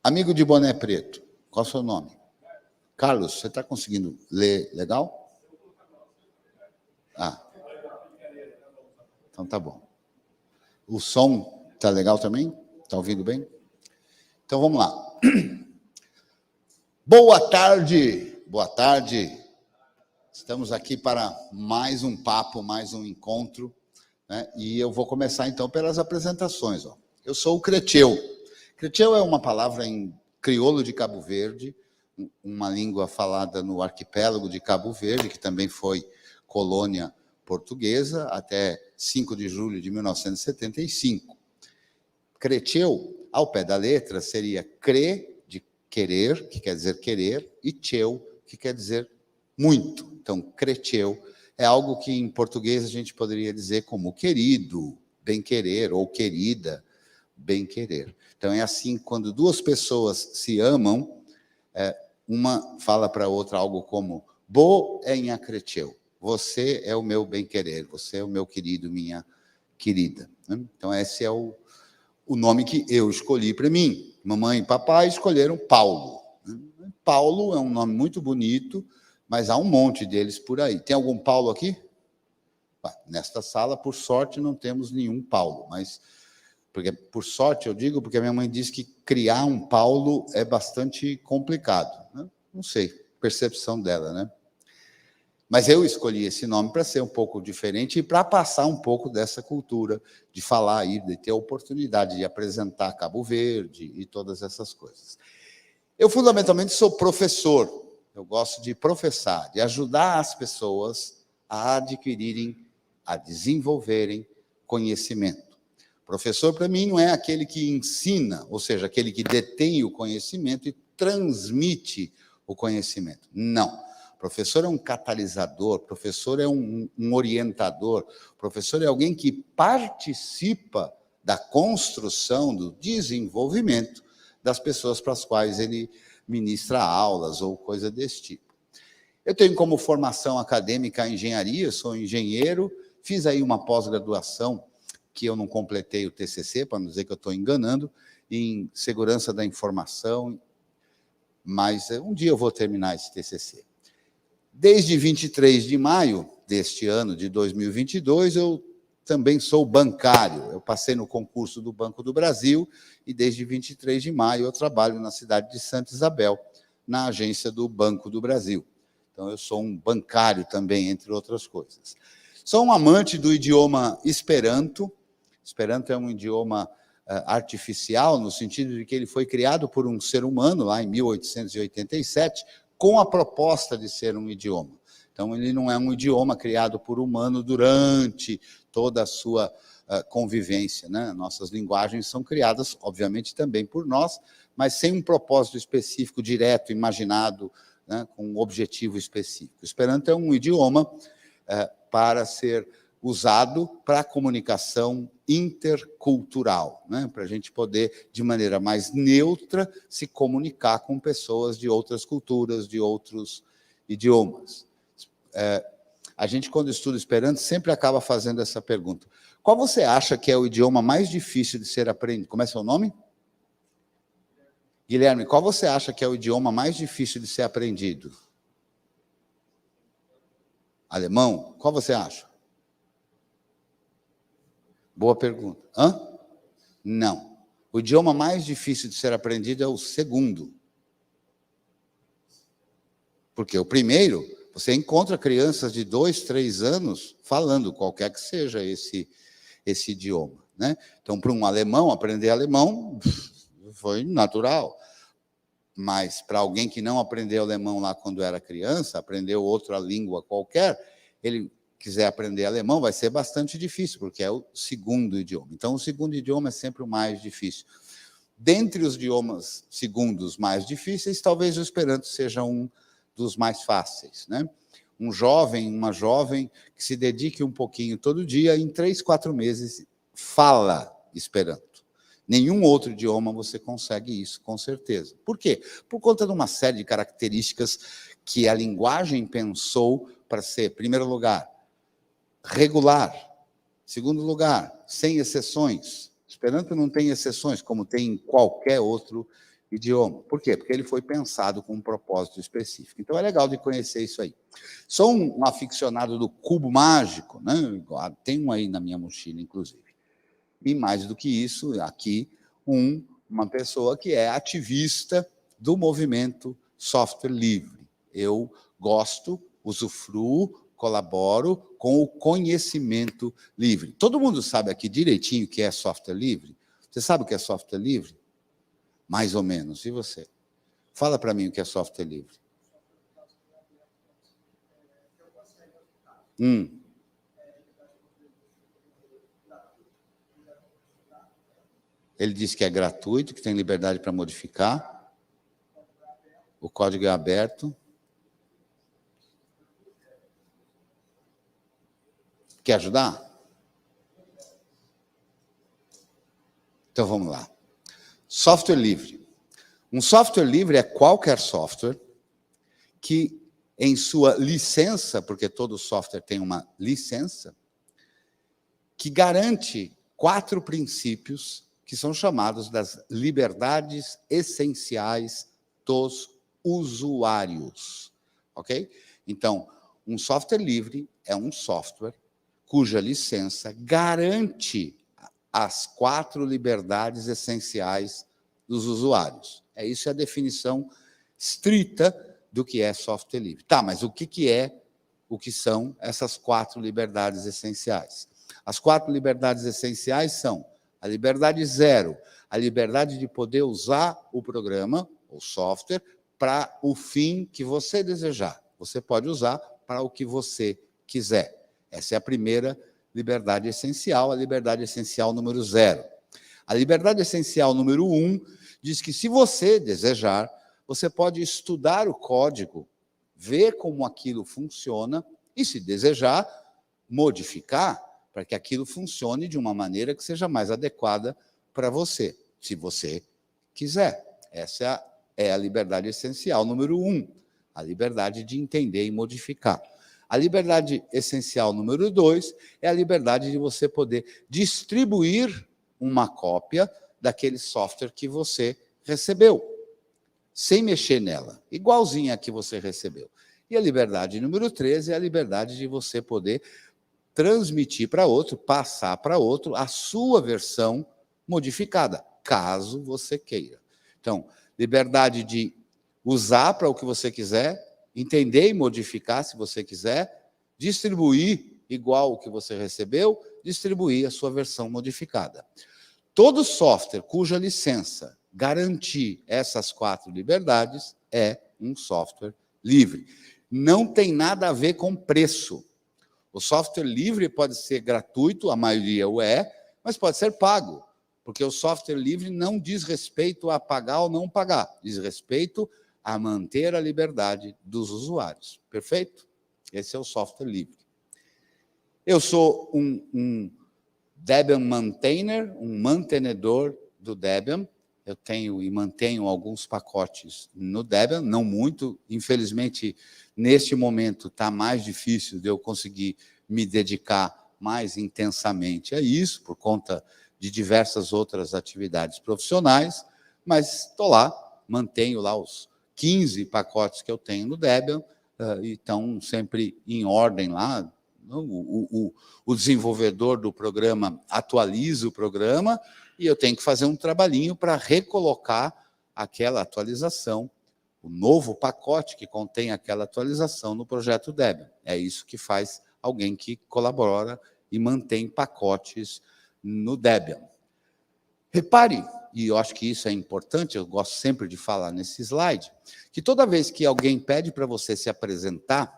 Amigo de boné preto, qual é o seu nome? Carlos, você está conseguindo ler legal? Ah, então tá bom. O som está legal também? Está ouvindo bem? Então vamos lá. Boa tarde, boa tarde. Estamos aqui para mais um papo, mais um encontro, né? E eu vou começar então pelas apresentações. Ó. Eu sou o Creteu. Creteu é uma palavra em crioulo de Cabo Verde, uma língua falada no arquipélago de Cabo Verde, que também foi colônia portuguesa até 5 de julho de 1975. Creteu, ao pé da letra, seria cre, de querer, que quer dizer querer, e teu, que quer dizer muito. Então, creteu é algo que em português a gente poderia dizer como querido, bem-querer, ou querida, bem-querer. Então, é assim, quando duas pessoas se amam, uma fala para a outra algo como bo é em acreteu, você é o meu bem-querer, você é o meu querido, minha querida. Então, esse é o nome que eu escolhi para mim. Mamãe e papai escolheram Paulo. Paulo é um nome muito bonito, mas há um monte deles por aí. Tem algum Paulo aqui? Nesta sala, por sorte, não temos nenhum Paulo, mas porque por sorte eu digo porque a minha mãe diz que criar um Paulo é bastante complicado, né? Não sei, percepção dela, né? Mas eu escolhi esse nome para ser um pouco diferente e para passar um pouco dessa cultura de falar aí, de ter a oportunidade de apresentar Cabo Verde e todas essas coisas. Eu, fundamentalmente, sou professor. Eu gosto de professar, de ajudar as pessoas a adquirirem, a desenvolverem conhecimento. Professor, para mim, não é aquele que ensina, ou seja, aquele que detém o conhecimento e transmite o conhecimento. Não. Professor é um catalisador, professor é um orientador, professor é alguém que participa da construção, do desenvolvimento das pessoas para as quais ele ministra aulas ou coisa desse tipo. Eu tenho como formação acadêmica a engenharia, sou engenheiro, fiz aí uma pós-graduação, que eu não completei o TCC, para não dizer que eu estou enganando, em segurança da informação, mas um dia eu vou terminar esse TCC. Desde 23 de maio deste ano, de 2022, eu também sou bancário. Eu passei no concurso do Banco do Brasil e desde 23 de maio eu trabalho na cidade de Santa Isabel, na agência do Banco do Brasil. Então, eu sou um bancário também, entre outras coisas. Sou um amante do idioma Esperanto. Esperanto é um idioma artificial, no sentido de que ele foi criado por um ser humano, lá em 1887, com a proposta de ser um idioma. Então, ele não é um idioma criado por humano durante toda a sua convivência, né? Nossas linguagens são criadas, obviamente, também por nós, mas sem um propósito específico, direto, imaginado, né? Com um objetivo específico. O Esperanto é um idioma para ser usado para a comunicação intercultural, né? Para a gente poder, de maneira mais neutra, se comunicar com pessoas de outras culturas, de outros idiomas. A gente, quando estuda Esperanto, sempre acaba fazendo essa pergunta. Qual você acha que é o idioma mais difícil de ser aprendido? Como é seu nome? Guilherme, qual você acha que é o idioma mais difícil de ser aprendido? Alemão? Qual você acha? Boa pergunta. Hã? Não. O idioma mais difícil de ser aprendido é o segundo. Porque o primeiro, você encontra crianças de 2, 3 anos falando qualquer que seja esse idioma, né? Então, para um alemão, aprender alemão foi natural. Mas para alguém que não aprendeu alemão lá quando era criança, aprendeu outra língua qualquer, ele quiser aprender alemão, vai ser bastante difícil, porque é o segundo idioma. Então, o segundo idioma é sempre o mais difícil. Dentre os idiomas segundos mais difíceis, talvez o Esperanto seja um dos mais fáceis, né? Um jovem, uma jovem que se dedique um pouquinho todo dia, em 3, 4 meses, fala Esperanto. Nenhum outro idioma você consegue isso, com certeza. Por quê? Por conta de uma série de características que a linguagem pensou para ser, em primeiro lugar, regular. Segundo lugar, sem exceções. Esperanto não tem exceções, como tem em qualquer outro idioma. Por quê? Porque ele foi pensado com um propósito específico. Então, é legal de conhecer isso aí. Sou um aficionado do cubo mágico, né? Tem um aí na minha mochila, inclusive. E, mais do que isso, aqui, uma pessoa que é ativista do movimento software livre. Eu gosto, usufruo, colaboro com o conhecimento livre. Todo mundo sabe aqui direitinho o que é software livre? Você sabe o que é software livre? Mais ou menos. E você? Fala para mim o que é software livre. Ele diz que é gratuito, que tem liberdade para modificar. O código é aberto. Quer ajudar? Então vamos lá. Software livre. Um software livre é qualquer software que, em sua licença, porque todo software tem uma licença, que garante 4 princípios que são chamados das liberdades essenciais dos usuários. Ok? Então, um software livre é um software cuja licença garante as 4 liberdades essenciais dos usuários. Isso é a definição estrita do que é software livre. Tá, mas o que são essas 4 liberdades essenciais? As 4 liberdades essenciais são a liberdade 0, a liberdade de poder usar o programa, o software, para o fim que você desejar. Você pode usar para o que você quiser. Essa é a primeira liberdade essencial, a liberdade essencial número 0. A liberdade essencial número 1 diz que, se você desejar, você pode estudar o código, ver como aquilo funciona e, se desejar, modificar para que aquilo funcione de uma maneira que seja mais adequada para você, se você quiser. Essa é a liberdade essencial número 1, a liberdade de entender e modificar. A liberdade essencial número 2 é a liberdade de você poder distribuir uma cópia daquele software que você recebeu, sem mexer nela, igualzinha a que você recebeu. E a liberdade número 3 é a liberdade de você poder transmitir para outro, passar para outro a sua versão modificada, caso você queira. Então, liberdade de usar para o que você quiser, entender e modificar, se você quiser, distribuir igual o que você recebeu, distribuir a sua versão modificada. Todo software cuja licença garantir essas 4 liberdades é um software livre. Não tem nada a ver com preço. O software livre pode ser gratuito, a maioria o é, mas pode ser pago, porque o software livre não diz respeito a pagar ou não pagar, diz respeito a manter a liberdade dos usuários. Perfeito? Esse é o software livre. Eu sou um Debian maintainer, um mantenedor do Debian. Eu tenho e mantenho alguns pacotes no Debian, não muito. Infelizmente, neste momento, está mais difícil de eu conseguir me dedicar mais intensamente a isso, por conta de diversas outras atividades profissionais, mas estou lá, mantenho lá os 15 pacotes que eu tenho no Debian, e estão sempre em ordem lá. O desenvolvedor do programa atualiza o programa e eu tenho que fazer um trabalhinho para recolocar aquela atualização, o novo pacote que contém aquela atualização no projeto Debian. É isso que faz alguém que colabora e mantém pacotes no Debian. Repare, e eu acho que isso é importante, eu gosto sempre de falar nesse slide, que toda vez que alguém pede para você se apresentar,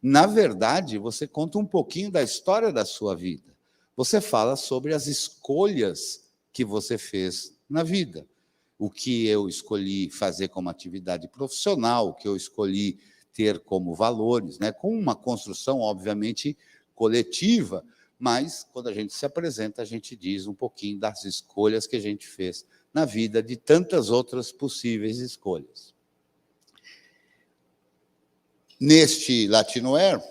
na verdade, você conta um pouquinho da história da sua vida. Você fala sobre as escolhas que você fez na vida. O que eu escolhi fazer como atividade profissional, o que eu escolhi ter como valores, né? Com uma construção, obviamente, coletiva, mas, quando a gente se apresenta, a gente diz um pouquinho das escolhas que a gente fez na vida, de tantas outras possíveis escolhas. Neste Latinoair,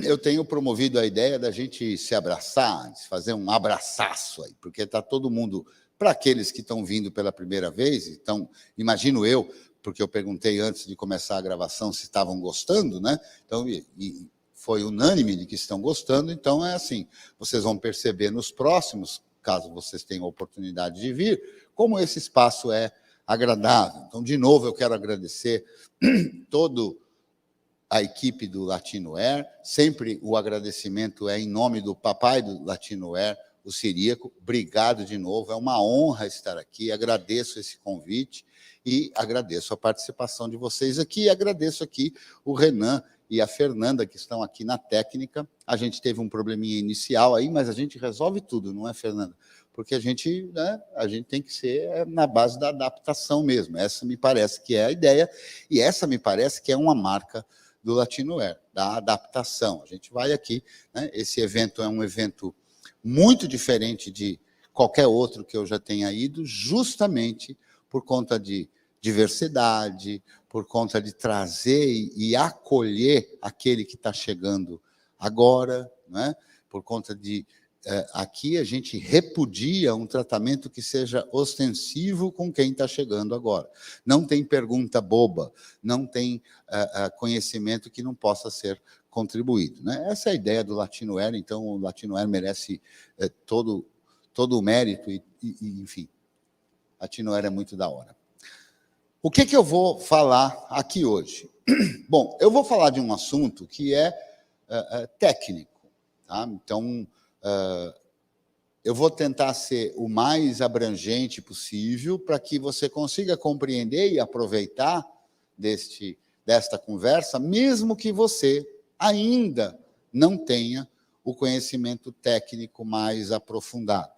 eu tenho promovido a ideia da gente se abraçar, fazer um abraçaço aí, porque está todo mundo Para aqueles que estão vindo pela primeira vez, então, imagino eu, porque eu perguntei antes de começar a gravação se estavam gostando, né? Então, e foi unânime de que estão gostando, então é assim, vocês vão perceber nos próximos, caso vocês tenham a oportunidade de vir, como esse espaço é agradável. Então, de novo, eu quero agradecer toda a equipe do Latinoair, sempre o agradecimento é em nome do papai do Latinoair, o Ciríaco. Obrigado de novo, é uma honra estar aqui, agradeço esse convite e agradeço a participação de vocês aqui, e agradeço aqui o Renan e a Fernanda, que estão aqui na técnica. A gente teve um probleminha inicial aí, mas a gente resolve tudo, não é, Fernanda? Porque a gente tem que ser na base da adaptação mesmo. Essa me parece que é a ideia, e essa me parece que é uma marca do Latinoair, da adaptação. A gente vai aqui, né? Esse evento é um evento muito diferente de qualquer outro que eu já tenha ido, justamente por conta de diversidade, por conta de trazer e acolher aquele que está chegando agora, né? Por conta de aqui a gente repudia um tratamento que seja ostensivo com quem está chegando agora. Não tem pergunta boba, não tem conhecimento que não possa ser contribuído, né? Essa é a ideia do Latinoair, então o Latinoair merece todo o mérito e, enfim, Latinoair é muito da hora. O que eu vou falar aqui hoje? Bom, eu vou falar de um assunto que é técnico, tá? Então, eu vou tentar ser o mais abrangente possível para que você consiga compreender e aproveitar desta conversa, mesmo que você ainda não tenha o conhecimento técnico mais aprofundado.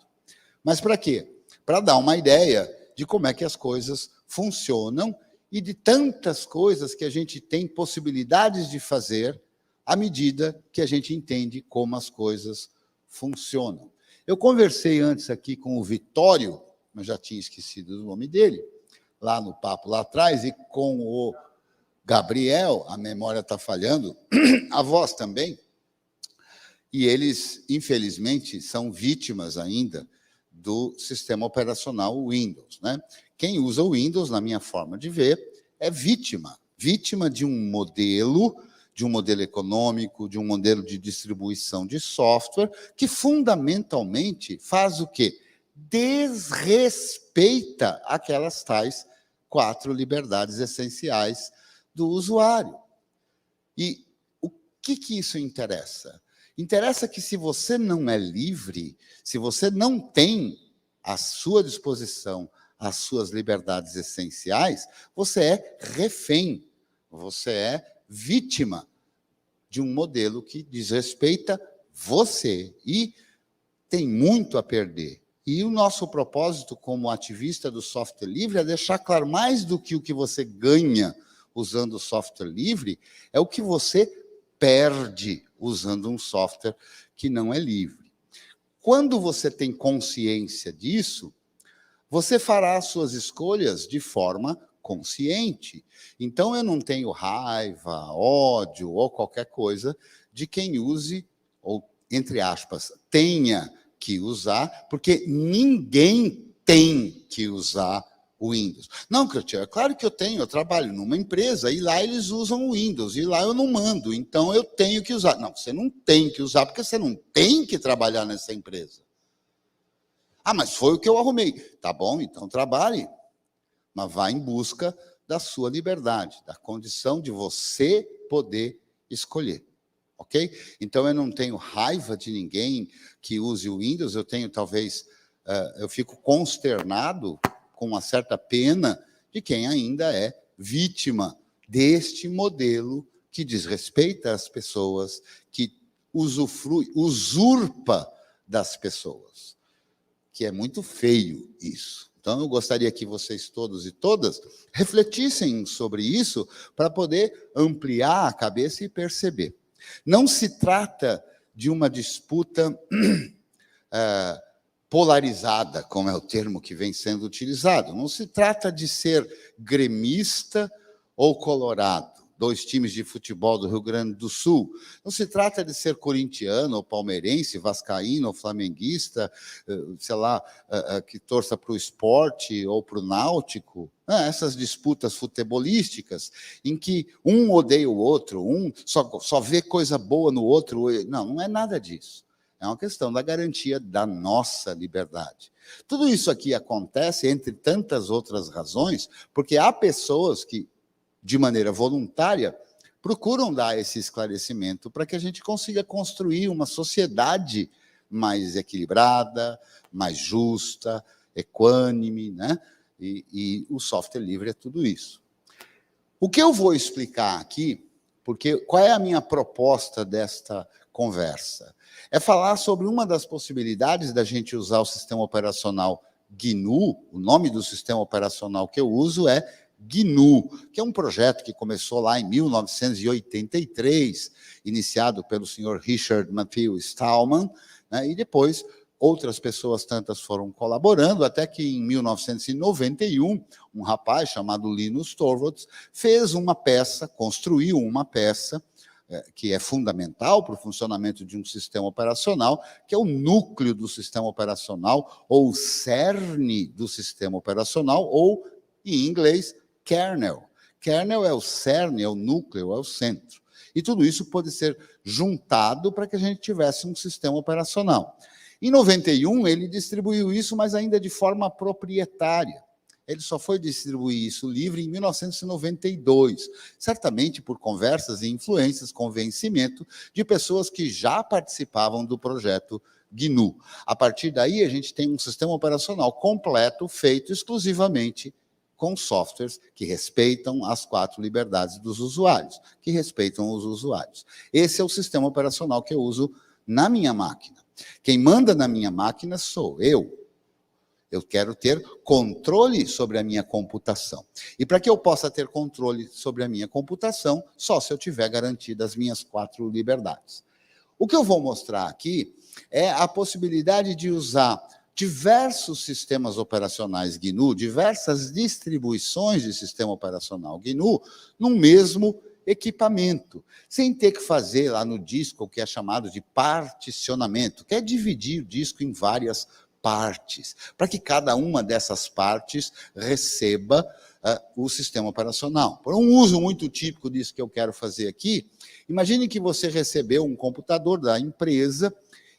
Mas para quê? Para dar uma ideia de como é que as coisas funcionam e de tantas coisas que a gente tem possibilidades de fazer à medida que a gente entende como as coisas funcionam. Eu conversei antes aqui com o Vitório, mas já tinha esquecido o nome dele, lá no papo lá atrás, e com o Gabriel, a memória está falhando, a voz também, e eles, infelizmente, são vítimas ainda do sistema operacional Windows, né? Quem usa o Windows, na minha forma de ver, é vítima de um modelo econômico, de um modelo de distribuição de software, que fundamentalmente faz o quê? Desrespeita aquelas tais 4 liberdades essenciais do usuário. E o que isso interessa? Interessa que se você não é livre, se você não tem à sua disposição as suas liberdades essenciais, você é refém, você é vítima de um modelo que desrespeita você e tem muito a perder. E o nosso propósito como ativista do software livre é deixar claro, mais do que o que você ganha usando o software livre, é o que você perde usando um software que não é livre. Quando você tem consciência disso, você fará as suas escolhas de forma consciente. Então, eu não tenho raiva, ódio ou qualquer coisa de quem use, ou, entre aspas, tenha que usar, porque ninguém tem que usar o Windows. Não, Cristiano, é claro que eu trabalho numa empresa e lá eles usam o Windows, e lá eu não mando, então eu tenho que usar. Não, você não tem que usar, porque você não tem que trabalhar nessa empresa. Ah, mas foi o que eu arrumei. Tá bom, então trabalhe, mas vá em busca da sua liberdade, da condição de você poder escolher, ok? Então, eu não tenho raiva de ninguém que use o Windows, eu tenho, talvez, eu fico consternado, com uma certa pena, de quem ainda é vítima deste modelo que desrespeita as pessoas, que usurpa das pessoas. Que é muito feio isso. Então, eu gostaria que vocês todos e todas refletissem sobre isso para poder ampliar a cabeça e perceber. Não se trata de uma disputa polarizada, como é o termo que vem sendo utilizado. Não se trata de ser gremista ou colorado. 2 times de futebol do Rio Grande do Sul. Não se trata de ser corintiano ou palmeirense, vascaíno ou flamenguista, sei lá, que torça para o esporte ou para o náutico. Essas disputas futebolísticas em que um odeia o outro, um só vê coisa boa no outro. Não é nada disso. É uma questão da garantia da nossa liberdade. Tudo isso aqui acontece, entre tantas outras razões, porque há pessoas que, de maneira voluntária, procuram dar esse esclarecimento para que a gente consiga construir uma sociedade mais equilibrada, mais justa, equânime, né? E o software livre é tudo isso. O que eu vou explicar aqui, porque qual é a minha proposta desta conversa? É falar sobre uma das possibilidades da gente usar o sistema operacional GNU. O nome do sistema operacional que eu uso é GNU, que é um projeto que começou lá em 1983, iniciado pelo senhor Richard Matthew Stallman, né, e depois outras pessoas tantas foram colaborando, até que em 1991, um rapaz chamado Linus Torvalds fez uma peça, construiu uma peça, que é fundamental para o funcionamento de um sistema operacional, que é o núcleo do sistema operacional, ou o cerne do sistema operacional, ou, em inglês, kernel. Kernel é o cerne, é o núcleo, é o centro. E tudo isso pode ser juntado para que a gente tivesse um sistema operacional. Em 91, ele distribuiu isso, mas ainda de forma proprietária. Ele só foi distribuir isso livre em 1992, certamente por conversas e influências, convencimento de pessoas que já participavam do projeto GNU. A partir daí, a gente tem um sistema operacional completo, feito exclusivamente com softwares que respeitam as 4 liberdades dos usuários, que respeitam os usuários. Esse é o sistema operacional que eu uso na minha máquina. Quem manda na minha máquina sou eu. Eu quero ter controle sobre a minha computação. E para que eu possa ter controle sobre a minha computação, só se eu tiver garantido as minhas 4 liberdades. O que eu vou mostrar aqui é a possibilidade de usar diversos sistemas operacionais GNU, diversas distribuições de sistema operacional GNU, no mesmo equipamento, sem ter que fazer lá no disco o que é chamado de particionamento, que é dividir o disco em várias partes, para que cada uma dessas partes receba o sistema operacional. Por um uso muito típico disso que eu quero fazer aqui, imagine que você recebeu um computador da empresa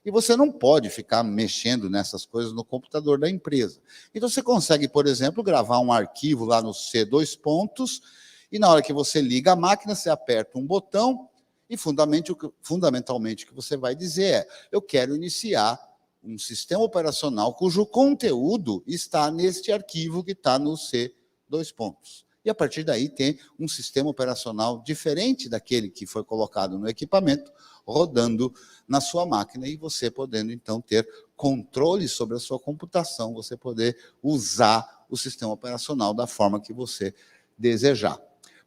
e você não pode ficar mexendo nessas coisas no computador da empresa. Então, você consegue, por exemplo, gravar um arquivo lá no C2 pontos, e na hora que você liga a máquina, você aperta um botão, e fundamentalmente o que você vai dizer é: eu quero iniciar um sistema operacional cujo conteúdo está neste arquivo que está no C2 pontos. E, a partir daí, tem um sistema operacional diferente daquele que foi colocado no equipamento, rodando na sua máquina, e você podendo, então, ter controle sobre a sua computação, você poder usar o sistema operacional da forma que você desejar.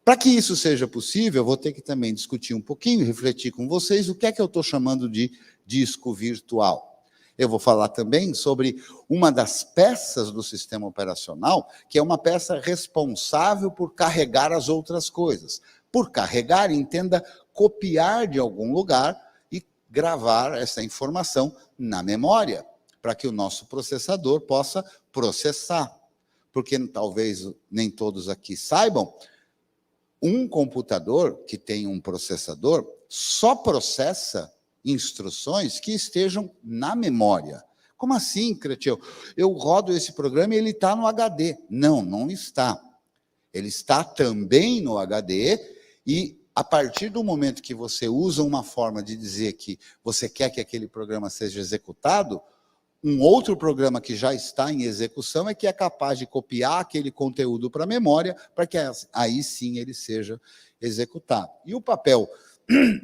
Para que isso seja possível, eu vou ter que também discutir um pouquinho, refletir com vocês o que é que eu estou chamando de disco virtual. Eu vou falar também sobre uma das peças do sistema operacional, que é uma peça responsável por carregar as outras coisas. Por carregar, entenda copiar de algum lugar e gravar essa informação na memória, para que o nosso processador possa processar. Porque talvez nem todos aqui saibam, um computador que tem um processador só processa instruções que estejam na memória. Como assim, Cretil? Eu rodo esse programa e ele está no HD. Não, não está. Ele está também no HD, e a partir do momento que você usa uma forma de dizer que você quer que aquele programa seja executado, um outro programa que já está em execução é que é capaz de copiar aquele conteúdo para a memória, para que aí sim ele seja executado. E o papel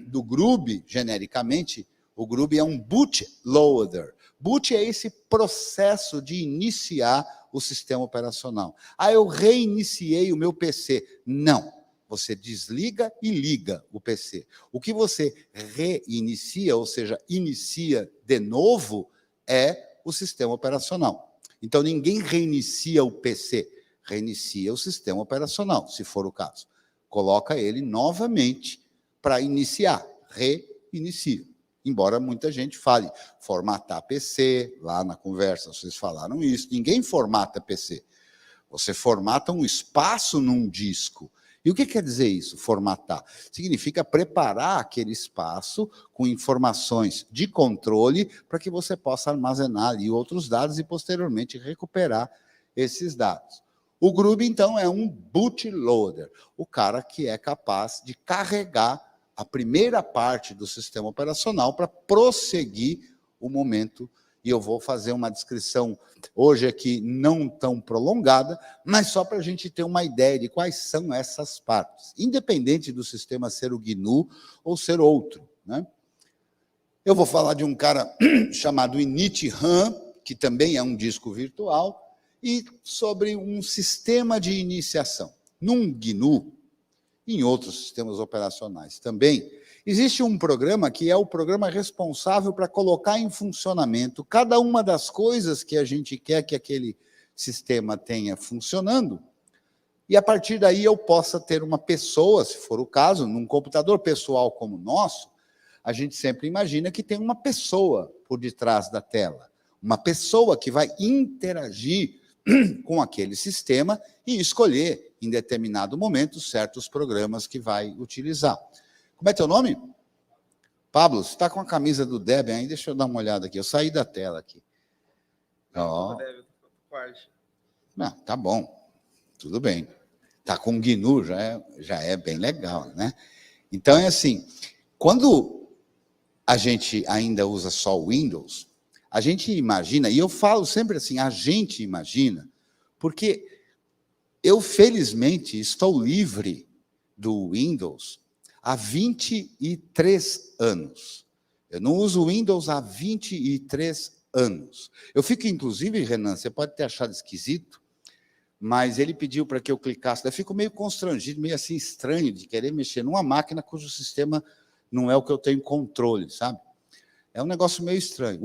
do GRUB, genericamente, o GRUB é um bootloader. Boot é esse processo de iniciar o sistema operacional. Eu reiniciei o meu PC. Não. Você desliga e liga o PC. O que você reinicia, ou seja, inicia de novo, é o sistema operacional. Então, ninguém reinicia o PC, reinicia o sistema operacional, se for o caso. coloca ele novamente para iniciar, reinicia. Embora muita gente fale, formatar PC, lá na conversa vocês falaram isso, ninguém formata PC. Você formata um espaço num disco. E o que quer dizer isso, formatar? Significa preparar aquele espaço com informações de controle para que você possa armazenar ali outros dados e, posteriormente, recuperar esses dados. O Grub, então, é um bootloader, o cara que é capaz de carregar a primeira parte do sistema operacional para prosseguir o momento. E eu vou fazer uma descrição hoje aqui não tão prolongada, mas só para a gente ter uma ideia de quais são essas partes, independente do sistema ser o GNU ou ser outro, né? Eu vou falar de um cara chamado init RAM, que também é um disco virtual, e sobre um sistema de iniciação. Num GNU, em outros sistemas operacionais também, existe um programa que é o programa responsável para colocar em funcionamento cada uma das coisas que a gente quer que aquele sistema tenha funcionando, e a partir daí eu possa ter uma pessoa, se for o caso, num computador pessoal como o nosso, a gente sempre imagina que tem uma pessoa por detrás da tela, uma pessoa que vai interagir com aquele sistema e escolher, em determinado momento, certos programas que vai utilizar. Como é teu nome? Pablo, você está com a camisa do Debian aí? Deixa eu dar uma olhada aqui. Eu saí da tela aqui. Ó. Não, tá bom. Tudo bem. Está com GNU, já é bem legal, né? Então, é assim, quando a gente ainda usa só o Windows, a gente imagina, e eu falo sempre assim, a gente imagina, porque eu, felizmente, estou livre do Windows há 23 anos. Eu não uso Windows há 23 anos. Eu fico, inclusive, Renan, você pode ter achado esquisito, mas ele pediu para que eu clicasse. Eu fico meio constrangido, meio assim estranho de querer mexer numa máquina cujo sistema não é o que eu tenho controle, sabe? É um negócio meio estranho.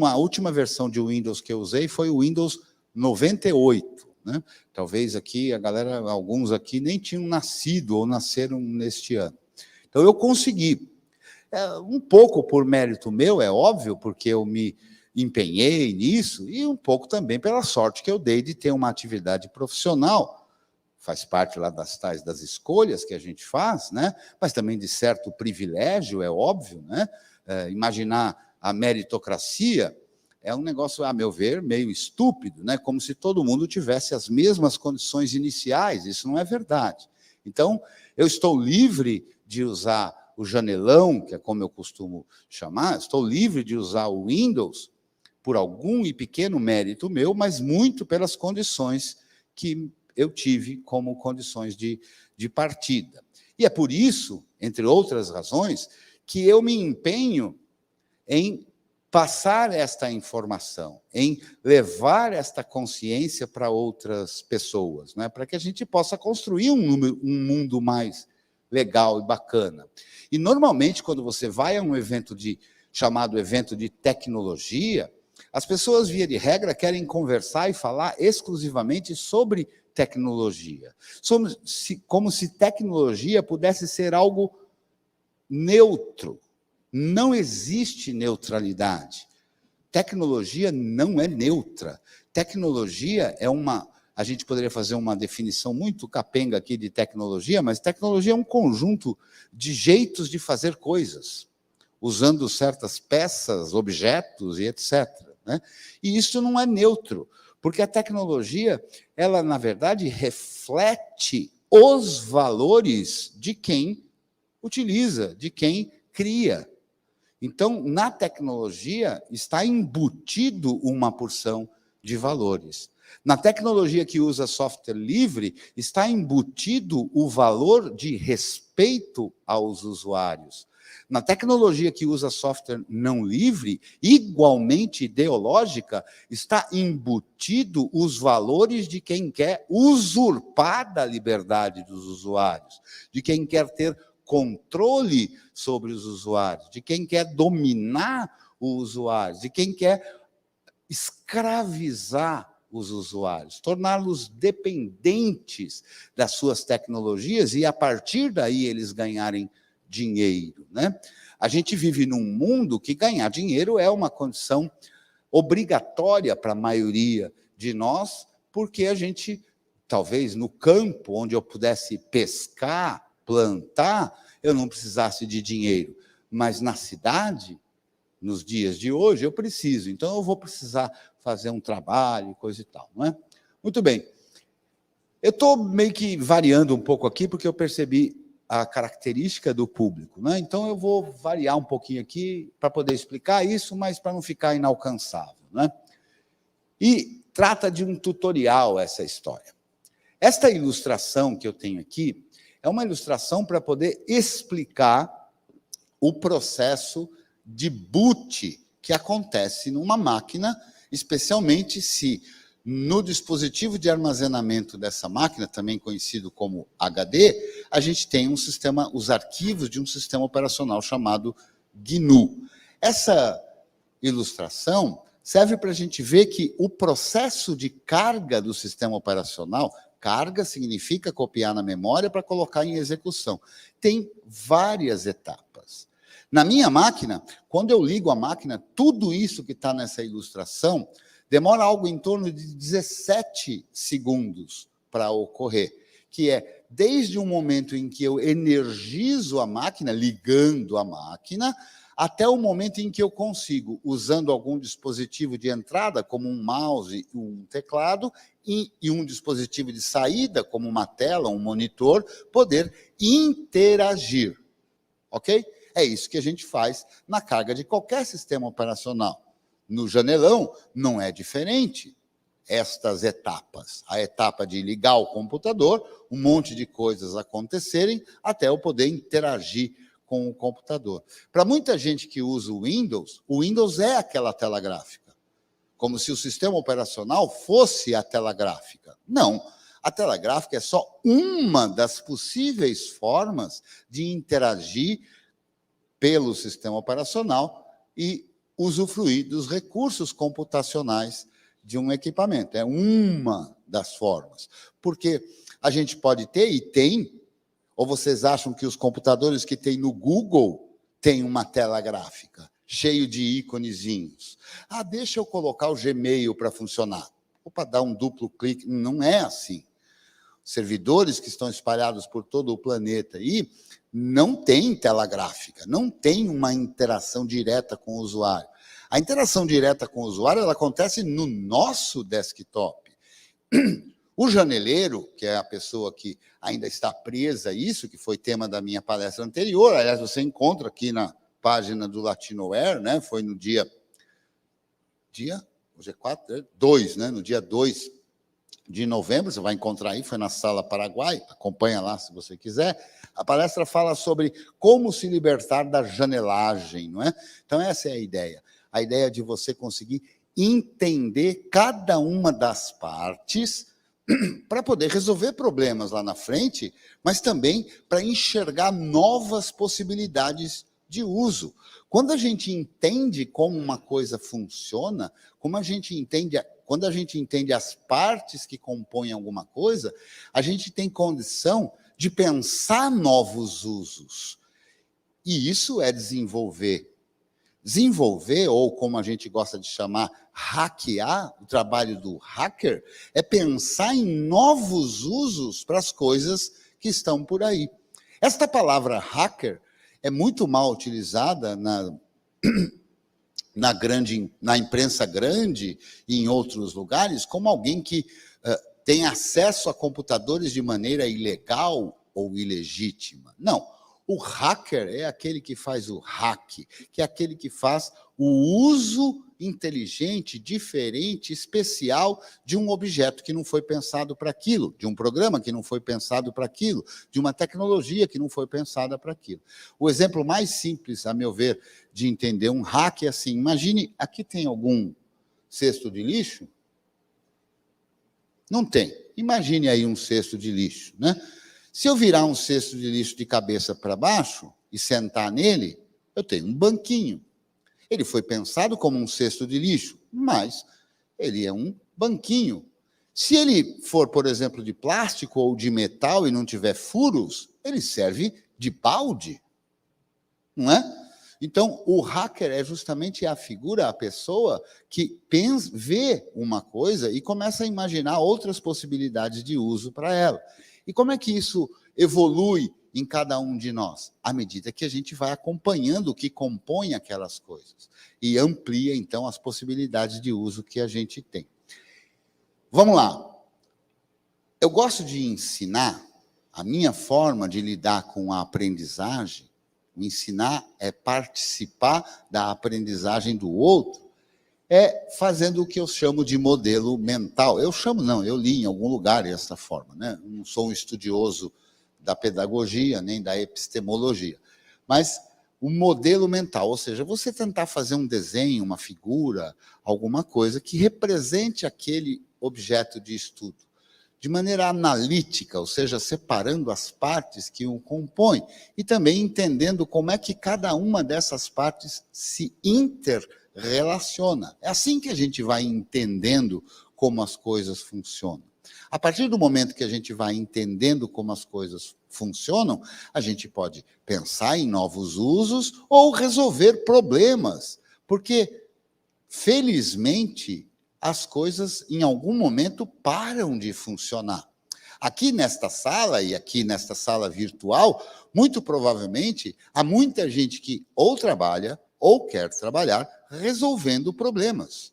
A última versão de Windows que eu usei foi o Windows 98. Né? Talvez aqui, alguns aqui nem tinham nascido ou nasceram neste ano. Então, eu consegui. Um pouco por mérito meu, é óbvio, porque eu me empenhei nisso, e um pouco também pela sorte que eu dei de ter uma atividade profissional, faz parte lá das escolhas que a gente faz, né? Mas também de certo privilégio, é óbvio, né? Imaginar a meritocracia é um negócio, a meu ver, meio estúpido, né? Como se todo mundo tivesse as mesmas condições iniciais. Isso não é verdade. Então, eu estou livre de usar o janelão, que é como eu costumo chamar, estou livre de usar o Windows por algum e pequeno mérito meu, mas muito pelas condições que eu tive como condições de partida. E é por isso, entre outras razões, que eu me empenho em passar esta informação, em levar esta consciência para outras pessoas, né? Para que a gente possa construir um mundo mais legal e bacana. E, normalmente, quando você vai a um evento chamado evento de tecnologia, as pessoas, via de regra, querem conversar e falar exclusivamente sobre tecnologia. Como se tecnologia pudesse ser algo neutro. Não existe neutralidade. Tecnologia não é neutra. Tecnologia é a gente poderia fazer uma definição muito capenga aqui de tecnologia, mas tecnologia é um conjunto de jeitos de fazer coisas, usando certas peças, objetos e etc. Né? E isso não é neutro, porque a tecnologia, ela, na verdade, reflete os valores de quem utiliza, de quem cria. Então, na tecnologia, está embutido uma porção de valores. Na tecnologia que usa software livre, está embutido o valor de respeito aos usuários. Na tecnologia que usa software não livre, igualmente ideológica, está embutido os valores de quem quer usurpar da liberdade dos usuários, de quem quer ter controle sobre os usuários, de quem quer dominar os usuários, de quem quer escravizar os usuários, torná-los dependentes das suas tecnologias e, a partir daí, eles ganharem dinheiro, né? A gente vive num mundo que ganhar dinheiro é uma condição obrigatória para a maioria de nós, porque a gente, talvez no campo onde eu pudesse pescar, plantar, eu não precisasse de dinheiro, mas na cidade, nos dias de hoje, eu preciso, então eu vou precisar fazer um trabalho, coisa e tal, não é? Muito bem. Eu estou meio que variando um pouco aqui, porque eu percebi a característica do público, né? Então eu vou variar um pouquinho aqui para poder explicar isso, mas para não ficar inalcançável, né? E trata de um tutorial essa história. Esta ilustração que eu tenho aqui é uma ilustração para poder explicar o processo de boot que acontece numa máquina, especialmente se no dispositivo de armazenamento dessa máquina, também conhecido como HD, a gente tem um sistema, os arquivos de um sistema operacional chamado GNU. Essa ilustração serve para a gente ver que o processo de carga do sistema operacional, carga significa copiar na memória para colocar em execução, tem várias etapas. Na minha máquina, quando eu ligo a máquina, tudo isso que está nessa ilustração demora algo em torno de 17 segundos para ocorrer, que é desde o momento em que eu energizo a máquina, ligando a máquina, até o momento em que eu consigo, usando algum dispositivo de entrada, como um mouse, um teclado, e um dispositivo de saída, como uma tela, um monitor, poder interagir. Ok? É isso que a gente faz na carga de qualquer sistema operacional. No janelão, não é diferente. Estas etapas, a etapa de ligar o computador, um monte de coisas acontecerem, até eu poder interagir com o computador. Para muita gente que usa o Windows é aquela tela gráfica, como se o sistema operacional fosse a tela gráfica. Não, a tela gráfica é só uma das possíveis formas de interagir pelo sistema operacional e usufruir dos recursos computacionais de um equipamento. É uma das formas. Porque a gente pode ter, e tem, ou vocês acham que os computadores que tem no Google têm uma tela gráfica, cheio de íconezinhos? Ah, deixa eu colocar o Gmail para funcionar. Opa, dá um duplo clique. Não é assim. Servidores que estão espalhados por todo o planeta aí não tem tela gráfica, não tem uma interação direta com o usuário. A interação direta com o usuário ela acontece no nosso desktop. O janeleiro, que é a pessoa que ainda está presa a isso, que foi tema da minha palestra anterior, aliás, você encontra aqui na página do Latinoware, né? Foi no dia hoje é 2, né? No dia 2 de novembro, você vai encontrar aí, foi na Sala Paraguai, acompanha lá se você quiser. A palestra fala sobre como se libertar da janelagem, não é? Então, essa é a ideia de você conseguir entender cada uma das partes para poder resolver problemas lá na frente, mas também para enxergar novas possibilidades de uso. Quando a gente entende como uma coisa funciona, quando a gente entende as partes que compõem alguma coisa, a gente tem condição de pensar novos usos. E isso é desenvolver. Desenvolver, ou como a gente gosta de chamar, hackear, o trabalho do hacker, é pensar em novos usos para as coisas que estão por aí. Esta palavra hacker é muito mal utilizada na imprensa grande e em outros lugares, como alguém que tem acesso a computadores de maneira ilegal ou ilegítima. Não, o hacker é aquele que faz o hack, que é aquele que faz o uso inteligente, diferente, especial de um objeto que não foi pensado para aquilo, de um programa que não foi pensado para aquilo, de uma tecnologia que não foi pensada para aquilo. O exemplo mais simples, a meu ver, de entender um hack é assim, imagine, aqui tem algum cesto de lixo? Não tem. Imagine aí um cesto de lixo, né? Se eu virar um cesto de lixo de cabeça para baixo e sentar nele, eu tenho um banquinho. Ele foi pensado como um cesto de lixo, mas ele é um banquinho. Se ele for, por exemplo, de plástico ou de metal e não tiver furos, ele serve de balde, não é? Então, o hacker é justamente a figura, a pessoa que vê uma coisa e começa a imaginar outras possibilidades de uso para ela. E como é que isso evolui em cada um de nós? À medida que a gente vai acompanhando o que compõe aquelas coisas e amplia, então, as possibilidades de uso que a gente tem. Vamos lá. Eu gosto de ensinar, a minha forma de lidar com a aprendizagem. O ensinar é participar da aprendizagem do outro, é fazendo o que eu chamo de modelo mental. Eu li em algum lugar dessa forma, né? Não sou um estudioso da pedagogia, nem da epistemologia, mas o modelo mental, ou seja, você tentar fazer um desenho, uma figura, alguma coisa que represente aquele objeto de estudo, de maneira analítica, ou seja, separando as partes que o compõem e também entendendo como é que cada uma dessas partes se interrelaciona. É assim que a gente vai entendendo como as coisas funcionam. A partir do momento que a gente vai entendendo como as coisas funcionam, a gente pode pensar em novos usos ou resolver problemas, porque, felizmente, as coisas, em algum momento, param de funcionar. Aqui nesta sala, e aqui nesta sala virtual, muito provavelmente, há muita gente que ou trabalha, ou quer trabalhar, resolvendo problemas.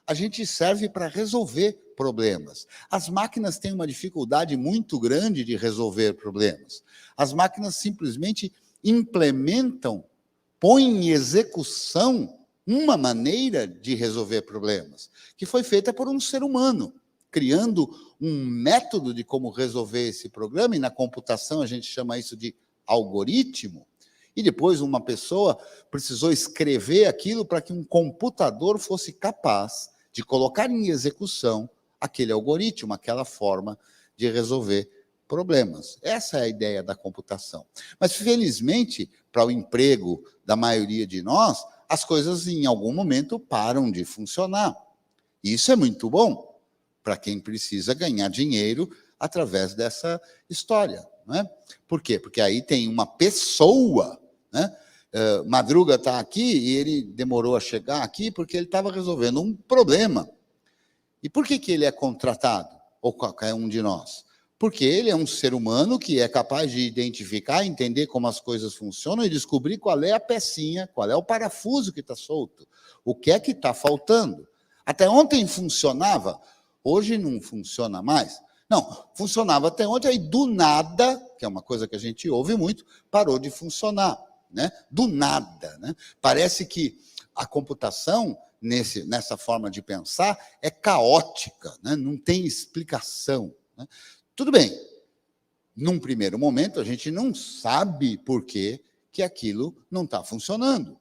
A gente serve para resolver problemas. As máquinas têm uma dificuldade muito grande de resolver problemas. As máquinas simplesmente implementam, põem em execução uma maneira de resolver problemas, que foi feita por um ser humano, criando um método de como resolver esse problema, e na computação a gente chama isso de algoritmo, e depois uma pessoa precisou escrever aquilo para que um computador fosse capaz de colocar em execução aquele algoritmo, aquela forma de resolver problemas. Essa é a ideia da computação. Mas, felizmente, para o emprego da maioria de nós, as coisas, em algum momento, param de funcionar. E isso é muito bom para quem precisa ganhar dinheiro através dessa história. Não é? Por quê? Porque aí tem uma pessoa, né? Madruga está aqui e ele demorou a chegar aqui porque ele estava resolvendo um problema. E por que ele é contratado? Ou qualquer um de nós? Porque ele é um ser humano que é capaz de identificar, entender como as coisas funcionam e descobrir qual é a pecinha, qual é o parafuso que está solto, o que é que está faltando. Até ontem funcionava, hoje não funciona mais. Não, funcionava até ontem, aí do nada, que é uma coisa que a gente ouve muito, parou de funcionar, né? Do nada, né? Parece que a computação, nessa forma de pensar, é caótica, né? Não tem explicação, né? Tudo bem, num primeiro momento, a gente não sabe por que aquilo não está funcionando.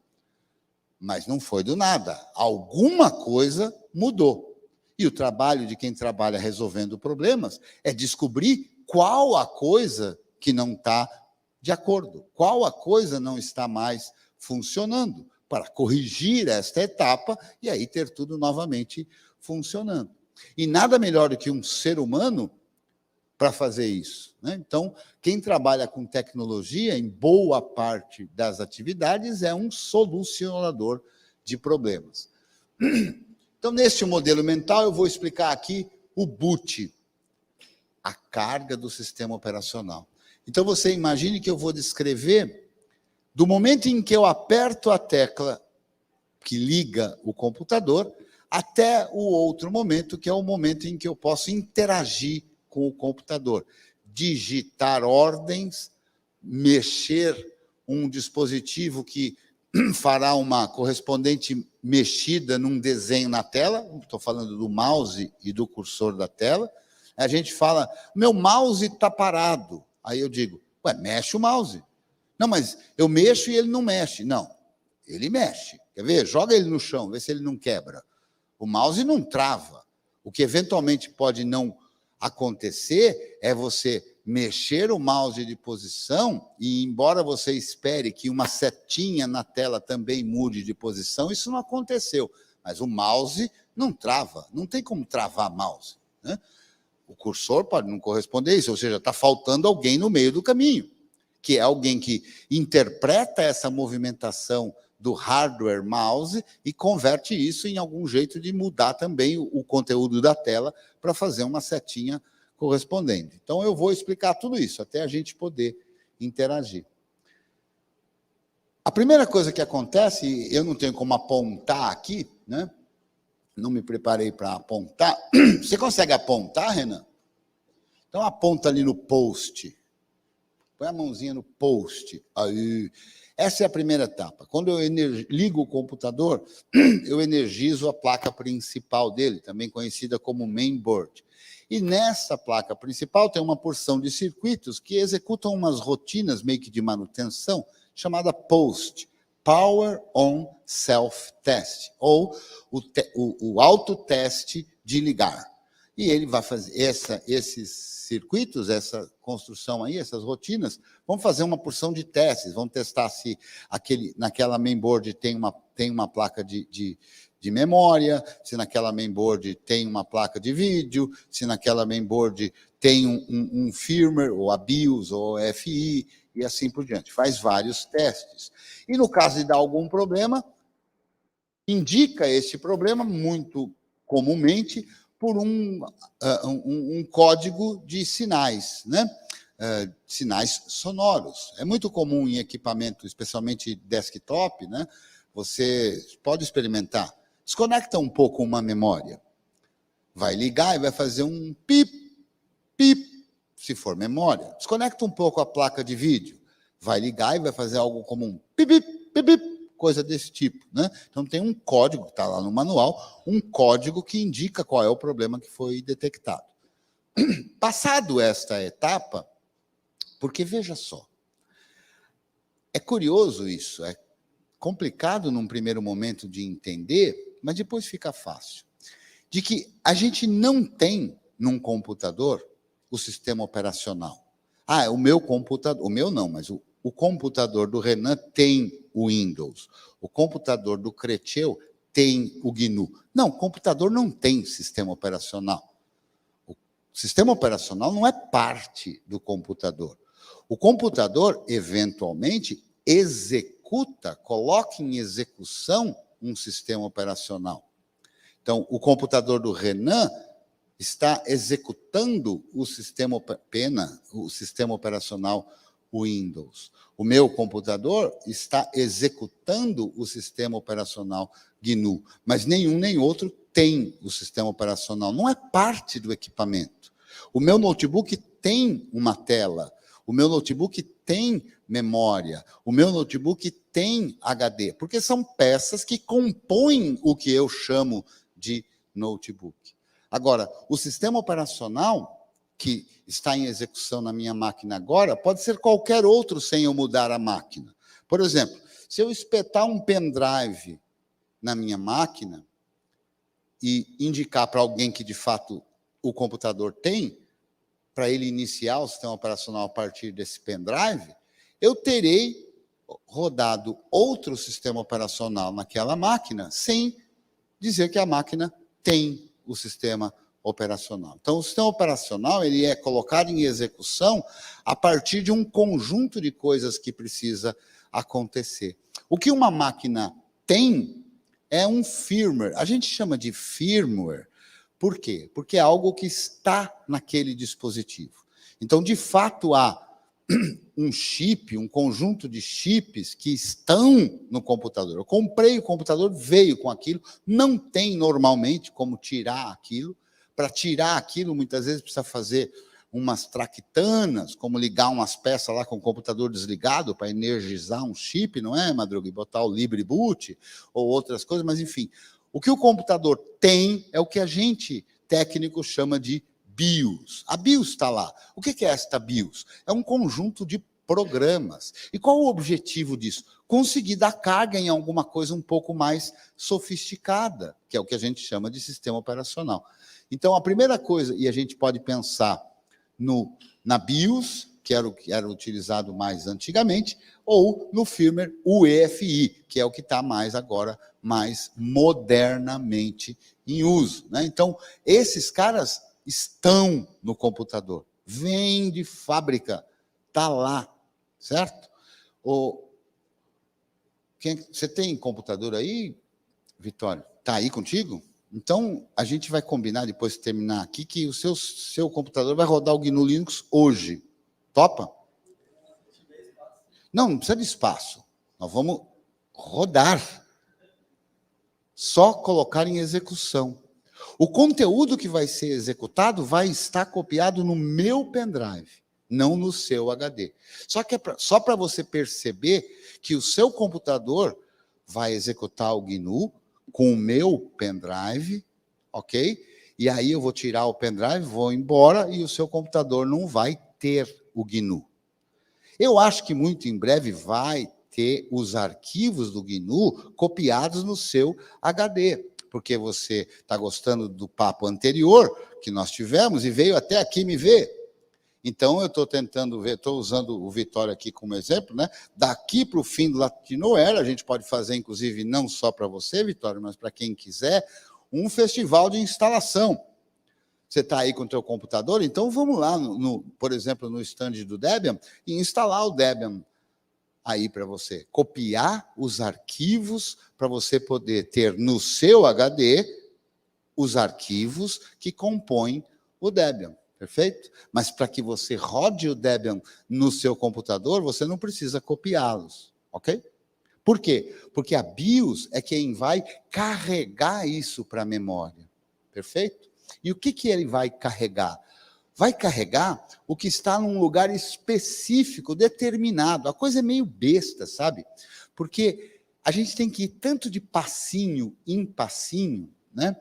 Mas não foi do nada. Alguma coisa mudou. E o trabalho de quem trabalha resolvendo problemas é descobrir qual a coisa que não está de acordo, qual a coisa não está mais funcionando, para corrigir esta etapa e aí ter tudo novamente funcionando. E nada melhor do que um ser humano para fazer isso, né? Então, quem trabalha com tecnologia, em boa parte das atividades, é um solucionador de problemas. Então, neste modelo mental, eu vou explicar aqui o boot, a carga do sistema operacional. Então, você imagine que eu vou descrever do momento em que eu aperto a tecla que liga o computador, até o outro momento, que é o momento em que eu posso interagir com o computador, digitar ordens, mexer um dispositivo que fará uma correspondente mexida num desenho na tela, estou falando do mouse e do cursor da tela. A gente fala, meu mouse está parado. Aí eu digo, mexe o mouse. Não, mas eu mexo e ele não mexe. Não, ele mexe. Quer ver? Joga ele no chão, vê se ele não quebra. O mouse não trava. O que eventualmente pode não acontecer é você mexer o mouse de posição e, embora você espere que uma setinha na tela também mude de posição, isso não aconteceu. Mas o mouse não trava, não tem como travar mouse, né? O cursor pode não corresponder a isso, ou seja, está faltando alguém no meio do caminho, que é alguém que interpreta essa movimentação do hardware mouse e converte isso em algum jeito de mudar também o conteúdo da tela para fazer uma setinha correspondente. Então, eu vou explicar tudo isso, até a gente poder interagir. A primeira coisa que acontece, eu não tenho como apontar aqui, né? Não me preparei para apontar. Você consegue apontar, Renan? Então, aponta ali no post. Põe a mãozinha no post. Aí. Essa é a primeira etapa. Quando eu ligo o computador, eu energizo a placa principal dele, também conhecida como mainboard. E nessa placa principal tem uma porção de circuitos que executam umas rotinas meio que de manutenção, chamada POST, Power On Self-Test, ou o autoteste de ligar. E ele vai fazer esses circuitos, essa construção aí, essas rotinas, vão fazer uma porção de testes, vão testar se naquela mainboard tem uma placa de memória, se naquela mainboard tem uma placa de vídeo, se naquela mainboard tem um firmware, ou a BIOS, ou FI, e assim por diante. Faz vários testes. E no caso de dar algum problema, indica esse problema, muito comumente, por um código de sinais, né? Sinais sonoros. É muito comum em equipamento, especialmente desktop, né? Você pode experimentar. Desconecta um pouco uma memória. Vai ligar e vai fazer um pip, pip, se for memória. Desconecta um pouco a placa de vídeo. Vai ligar e vai fazer algo como um pip, pip, pip, pip, coisa desse tipo, né? Então tem um código, está lá no manual, um código que indica qual é o problema que foi detectado. Passado esta etapa, porque veja só, é curioso isso, é complicado num primeiro momento de entender, mas depois fica fácil, de que a gente não tem num computador o sistema operacional. Ah, o meu computador, o meu não, mas o computador do Renan tem o Windows. O computador do Creteu tem o GNU. Não, o computador não tem sistema operacional. O sistema operacional não é parte do computador. O computador, eventualmente, coloca em execução um sistema operacional. Então, o computador do Renan está executando o sistema operacional Windows. O meu computador está executando o sistema operacional GNU, mas nenhum nem outro tem o sistema operacional, não é parte do equipamento. O meu notebook tem uma tela, o meu notebook tem memória, o meu notebook tem HD, porque são peças que compõem o que eu chamo de notebook. Agora, o sistema operacional que está em execução na minha máquina agora, pode ser qualquer outro sem eu mudar a máquina. Por exemplo, se eu espetar um pendrive na minha máquina e indicar para alguém que, de fato, o computador tem, para ele iniciar o sistema operacional a partir desse pendrive, eu terei rodado outro sistema operacional naquela máquina sem dizer que a máquina tem o sistema operacional. Então, o sistema operacional ele é colocado em execução a partir de um conjunto de coisas que precisa acontecer. O que uma máquina tem é um firmware. A gente chama de firmware. Por quê? Porque é algo que está naquele dispositivo. Então, de fato, há um chip, um conjunto de chips que estão no computador. Eu comprei o computador, veio com aquilo, não tem normalmente como tirar aquilo. Para tirar aquilo, muitas vezes precisa fazer umas traquitanas, como ligar umas peças lá com o computador desligado para energizar um chip, não é, Madruga? E botar o LibreBoot ou outras coisas, mas enfim. O que o computador tem é o que a gente, técnico, chama de BIOS. A BIOS está lá. O que é esta BIOS? É um conjunto de programas. E qual o objetivo disso? Conseguir dar carga em alguma coisa um pouco mais sofisticada, que é o que a gente chama de sistema operacional. Então, a primeira coisa, e a gente pode pensar na BIOS, que era o que era utilizado mais antigamente, ou no firmware UEFI, que é o que está mais agora, mais modernamente em uso, né? Então, esses caras estão no computador, vêm de fábrica, está lá, certo? Você tem computador aí, Vitório? Está aí contigo? Então, a gente vai combinar, depois de terminar aqui, que o seu computador vai rodar o GNU Linux hoje. Topa? Não precisa de espaço. Nós vamos rodar. Só colocar em execução. O conteúdo que vai ser executado vai estar copiado no meu pendrive, não no seu HD. Só que só para você perceber que o seu computador vai executar o GNU com o meu pendrive, ok? E aí eu vou tirar o pendrive, vou embora e o seu computador não vai ter o GNU. Eu acho que muito em breve vai ter os arquivos do GNU copiados no seu HD, porque você está gostando do papo anterior que nós tivemos e veio até aqui me ver. Então, eu estou tentando ver, estou usando o Vitório aqui como exemplo, né? Daqui para o fim do Latinoera, a gente pode fazer, inclusive, não só para você, Vitório, mas para quem quiser, um festival de instalação. Você está aí com o teu computador, então vamos lá, por exemplo, no stand do Debian, e instalar o Debian aí para você. Copiar os arquivos para você poder ter no seu HD os arquivos que compõem o Debian. Perfeito? Mas para que você rode o Debian no seu computador, você não precisa copiá-los, ok? Por quê? Porque a BIOS é quem vai carregar isso para a memória, perfeito? E o que ele vai carregar? Vai carregar o que está num lugar específico, determinado. A coisa é meio besta, sabe? Porque a gente tem que ir tanto de passinho em passinho, né?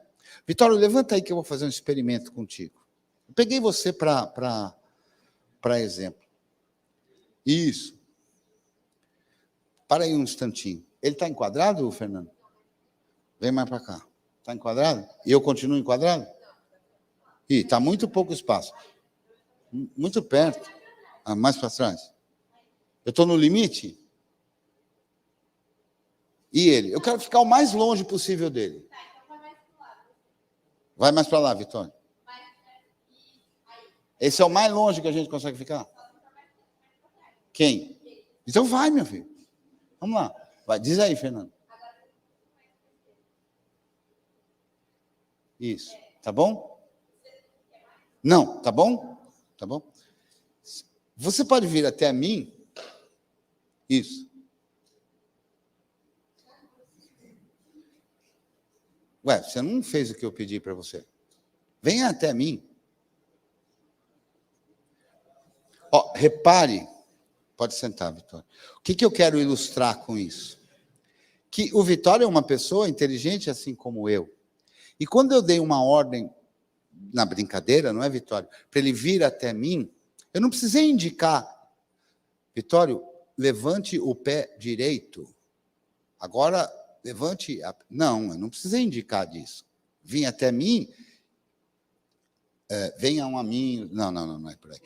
Vitório, levanta aí que eu vou fazer um experimento contigo. Eu peguei você para exemplo. Isso. Para aí um instantinho. Ele está enquadrado, Fernando? Vem mais para cá. Está enquadrado? E eu continuo enquadrado? Ih, está muito pouco espaço. Muito perto. Ah, mais para trás. Eu estou no limite? E ele? Eu quero ficar o mais longe possível dele. Vai mais para lá, Vitório. Esse é o mais longe que a gente consegue ficar? Quem? Então vai, meu filho. Vamos lá. Vai, diz aí, Fernando. Isso. Tá bom? Não, tá bom? Tá bom? Você pode vir até mim? Isso. Ué, você não fez o que eu pedi para você. Venha até mim. Ó, repare, pode sentar, Vitória. O que eu quero ilustrar com isso? Que o Vitória é uma pessoa inteligente assim como eu. E quando eu dei uma ordem, na brincadeira, não é, Vitório? Para ele vir até mim, eu não precisei indicar, Vitório, levante o pé direito. Agora, levante... Não, eu não precisei indicar disso. Vim até mim, venham a mim... Não é por aí.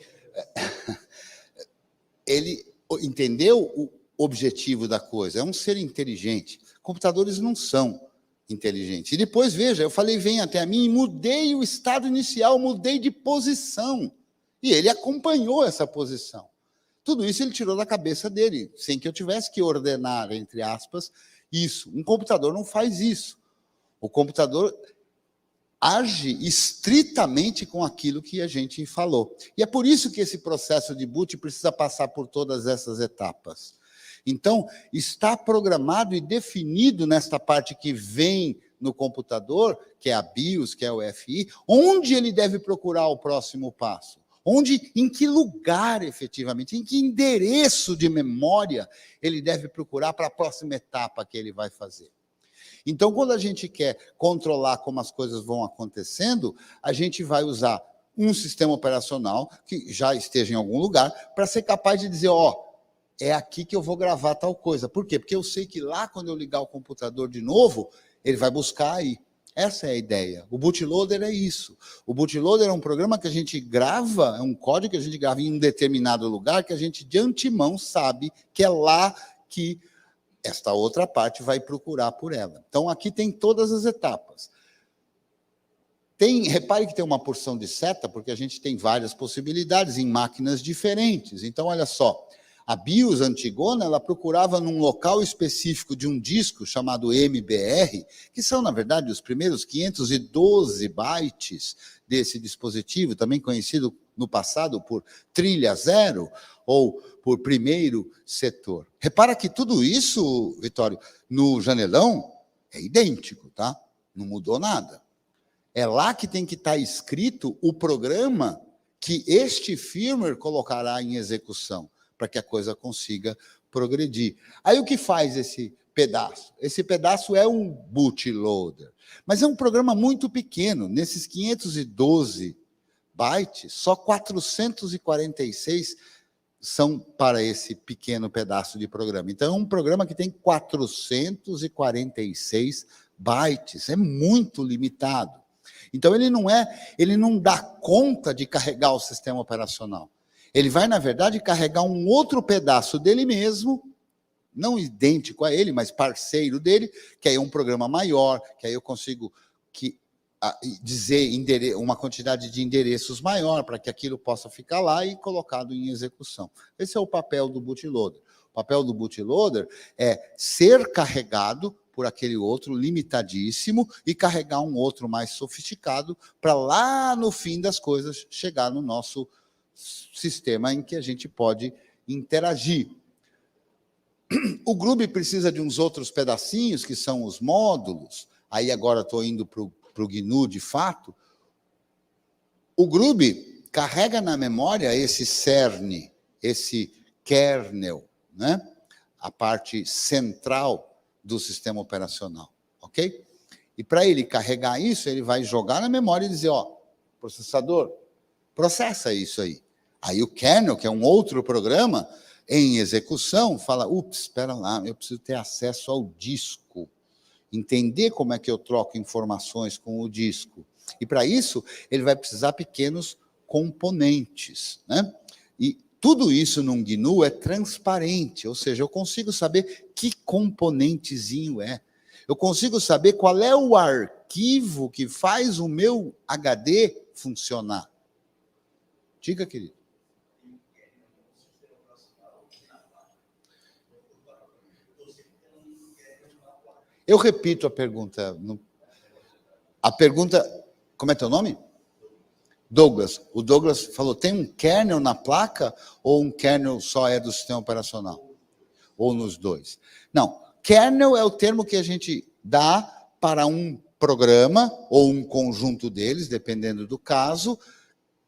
Ele entendeu o objetivo da coisa, é um ser inteligente. Computadores não são inteligentes. E depois, veja, eu falei, vem até mim, e mudei o estado inicial, mudei de posição. E ele acompanhou essa posição. Tudo isso ele tirou da cabeça dele, sem que eu tivesse que ordenar, entre aspas, isso. Um computador não faz isso. O computador age estritamente com aquilo que a gente falou. E é por isso que esse processo de boot precisa passar por todas essas etapas. Então, está programado e definido nesta parte que vem no computador, que é a BIOS, que é o FI, onde ele deve procurar o próximo passo. Em que lugar, efetivamente, em que endereço de memória ele deve procurar para a próxima etapa que ele vai fazer. Então, quando a gente quer controlar como as coisas vão acontecendo, a gente vai usar um sistema operacional que já esteja em algum lugar para ser capaz de dizer, é aqui que eu vou gravar tal coisa. Por quê? Porque eu sei que lá, quando eu ligar o computador de novo, ele vai buscar aí. Essa é a ideia. O bootloader é isso. O bootloader é um programa que a gente grava, é um código que a gente grava em um determinado lugar que a gente de antemão sabe que é lá que esta outra parte vai procurar por ela. Então, aqui tem todas as etapas. Repare que tem uma porção de seta, porque a gente tem várias possibilidades em máquinas diferentes. Então, olha só, a BIOS antigona, ela procurava num local específico de um disco chamado MBR, que são, na verdade, os primeiros 512 bytes desse dispositivo, também conhecido no passado por trilha zero ou por primeiro setor. Repara que tudo isso, Vitório, no janelão é idêntico, tá? Não mudou nada. É lá que tem que estar escrito o programa que este firmware colocará em execução, para que a coisa consiga progredir. Aí o que faz esse pedaço? Esse pedaço é um bootloader, mas é um programa muito pequeno. Nesses 512 bytes, só 446 são para esse pequeno pedaço de programa. Então, é um programa que tem 446 bytes, é muito limitado. Então, ele não dá conta de carregar o sistema operacional. Ele vai, na verdade, carregar um outro pedaço dele mesmo, não idêntico a ele, mas parceiro dele, que aí é um programa maior, que aí eu consigo dizer uma quantidade de endereços maior para que aquilo possa ficar lá e colocado em execução. Esse é o papel do bootloader. O papel do bootloader é ser carregado por aquele outro limitadíssimo e carregar um outro mais sofisticado para lá, no fim das coisas, chegar no nosso sistema em que a gente pode interagir. O Groove precisa de uns outros pedacinhos, que são os módulos. Aí agora estou indo para o GNU de fato. O Groove carrega na memória esse cerne, esse kernel, né? A parte central do sistema operacional, ok? E para ele carregar isso, ele vai jogar na memória e dizer, ó, processador, processa isso aí. Aí o kernel, que é um outro programa, em execução, fala, ups, espera lá, eu preciso ter acesso ao disco, entender como é que eu troco informações com o disco. E para isso, ele vai precisar pequenos componentes, né? E tudo isso num GNU é transparente, ou seja, eu consigo saber que componentezinho é. Eu consigo saber qual é o arquivo que faz o meu HD funcionar. Diga, querido. Eu repito a pergunta. A pergunta, como é teu nome? Douglas. O Douglas falou, tem um kernel na placa ou um kernel só é do sistema operacional? Ou nos dois? Não, kernel é o termo que a gente dá para um programa ou um conjunto deles, dependendo do caso,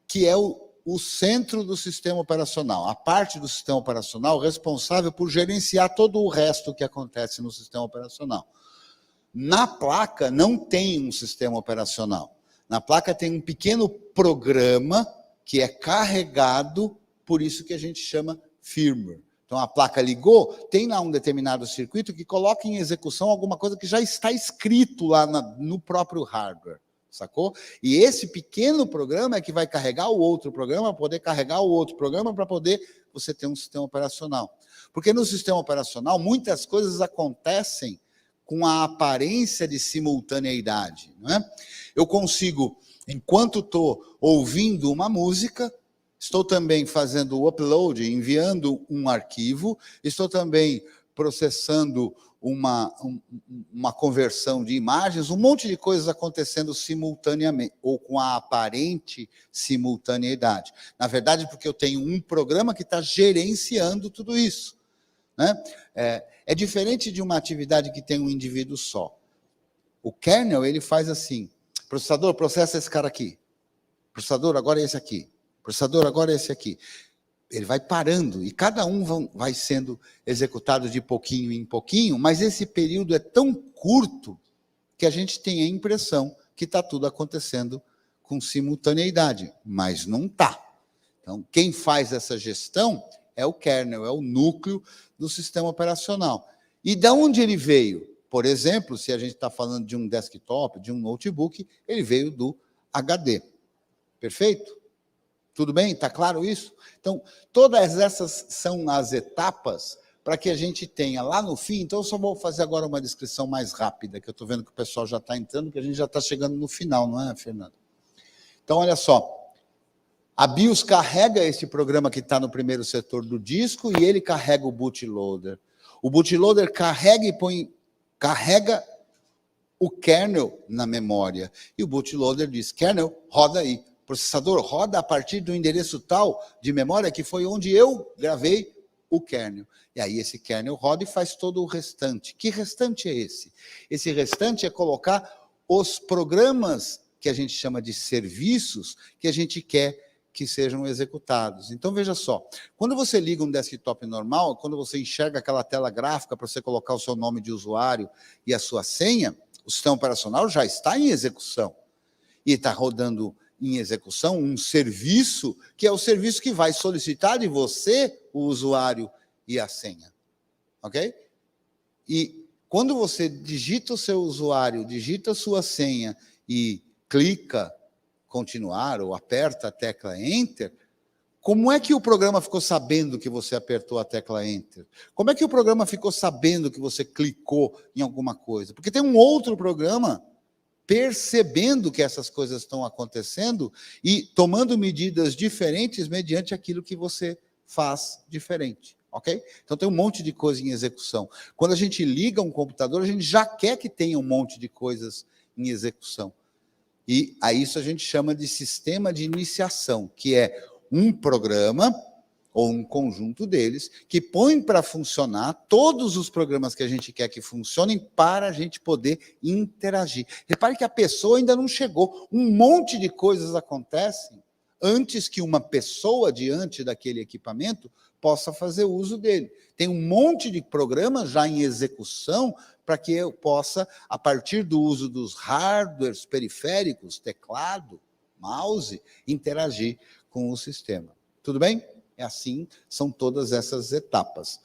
que é o centro do sistema operacional, a parte do sistema operacional responsável por gerenciar todo o resto que acontece no sistema operacional. Na placa não tem um sistema operacional. Na placa tem um pequeno programa que é carregado, por isso que a gente chama firmware. Então, a placa ligou, tem lá um determinado circuito que coloca em execução alguma coisa que já está escrito lá no próprio hardware, sacou? E esse pequeno programa é que vai carregar o outro programa, para poder carregar o outro programa, para poder você ter um sistema operacional. Porque no sistema operacional, muitas coisas acontecem com a aparência de simultaneidade, não é? Eu consigo, enquanto estou ouvindo uma música, estou também fazendo o upload, enviando um arquivo, estou também processando uma conversão de imagens, um monte de coisas acontecendo simultaneamente, ou com a aparente simultaneidade. Na verdade, porque eu tenho um programa que está gerenciando tudo isso, né? É diferente de uma atividade que tem um indivíduo só. O kernel, ele faz assim, processador, processa esse cara aqui. Processador, agora é esse aqui. Processador, agora é esse aqui. Ele vai parando, e cada um vai sendo executado de pouquinho em pouquinho, mas esse período é tão curto que a gente tem a impressão que está tudo acontecendo com simultaneidade, mas não está. Então, quem faz essa gestão é o kernel, é o núcleo do sistema operacional. E de onde ele veio? Por exemplo, se a gente está falando de um desktop, de um notebook, ele veio do HD. Perfeito? Tudo bem? Está claro isso? Então, todas essas são as etapas para que a gente tenha lá no fim. Então, eu só vou fazer agora uma descrição mais rápida, que eu estou vendo que o pessoal já está entrando, que a gente já está chegando no final, não é, Fernando? Então, olha só. A BIOS carrega esse programa que está no primeiro setor do disco e ele carrega o bootloader. O bootloader carrega o kernel na memória. E o bootloader diz, kernel, roda aí. Processador, roda a partir do endereço tal de memória que foi onde eu gravei o kernel. E aí esse kernel roda e faz todo o restante. Que restante é esse? Esse restante é colocar os programas que a gente chama de serviços que a gente quer que sejam executados. Então, veja só, quando você liga um desktop normal, quando você enxerga aquela tela gráfica para você colocar o seu nome de usuário e a sua senha, o sistema operacional já está em execução. E está rodando em execução um serviço, que é o serviço que vai solicitar de você o usuário e a senha. Ok? E quando você digita o seu usuário, digita a sua senha e clica continuar ou aperta a tecla Enter, como é que o programa ficou sabendo que você apertou a tecla Enter? Como é que o programa ficou sabendo que você clicou em alguma coisa? Porque tem um outro programa percebendo que essas coisas estão acontecendo e tomando medidas diferentes mediante aquilo que você faz diferente, ok? Então tem um monte de coisa em execução. Quando a gente liga um computador, a gente já quer que tenha um monte de coisas em execução. E a isso a gente chama de sistema de iniciação, que é um programa, ou um conjunto deles, que põe para funcionar todos os programas que a gente quer que funcionem para a gente poder interagir. Repare que a pessoa ainda não chegou. Um monte de coisas acontecem antes que uma pessoa diante daquele equipamento possa fazer uso dele. Tem um monte de programas já em execução para que eu possa, a partir do uso dos hardwares periféricos, teclado, mouse, interagir com o sistema. Tudo bem? É assim, são todas essas etapas.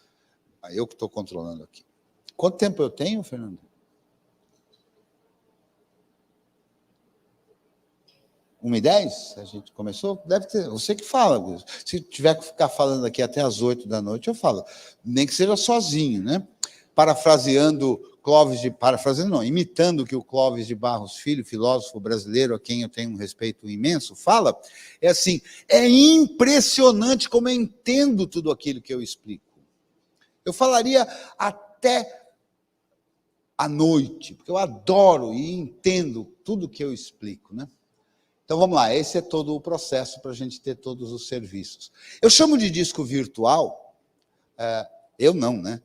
Eu que estou controlando aqui. Quanto tempo eu tenho, Fernando? Uma e 10? A gente começou? Deve ter. Você que fala. Se tiver que ficar falando aqui até as 8 da noite, eu falo. Nem que seja sozinho, né? Imitando o que o Clóvis de Barros Filho, filósofo brasileiro, a quem eu tenho um respeito imenso, fala, é assim, é impressionante como eu entendo tudo aquilo que eu explico. Eu falaria até à noite, porque eu adoro e entendo tudo que eu explico, né? Então, vamos lá, esse é todo o processo para a gente ter todos os serviços. Eu chamo de disco virtual, eu não, né?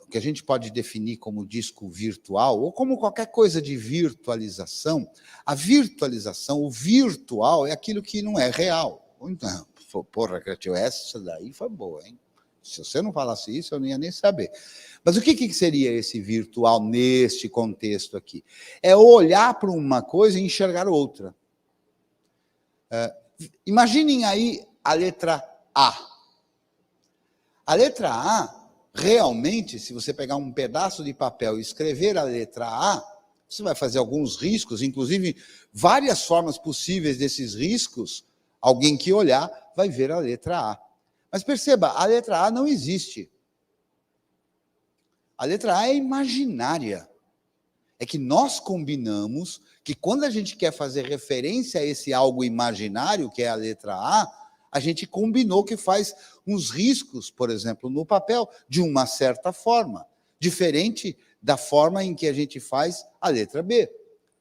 O que a gente pode definir como disco virtual, ou como qualquer coisa de virtualização, a virtualização, o virtual, é aquilo que não é real. Então, porra, Cretil, essa daí foi boa, hein? Se você não falasse isso, eu não ia nem saber. Mas o que seria esse virtual neste contexto aqui? É olhar para uma coisa e enxergar outra. Imaginem aí a letra A. A letra A, realmente, se você pegar um pedaço de papel e escrever a letra A, você vai fazer alguns riscos, inclusive várias formas possíveis desses riscos, alguém que olhar vai ver a letra A. Mas perceba, a letra A não existe. A letra A é imaginária. É que nós combinamos que quando a gente quer fazer referência a esse algo imaginário, que é a letra A gente combinou que faz uns riscos, por exemplo, no papel, de uma certa forma, diferente da forma em que a gente faz a letra B.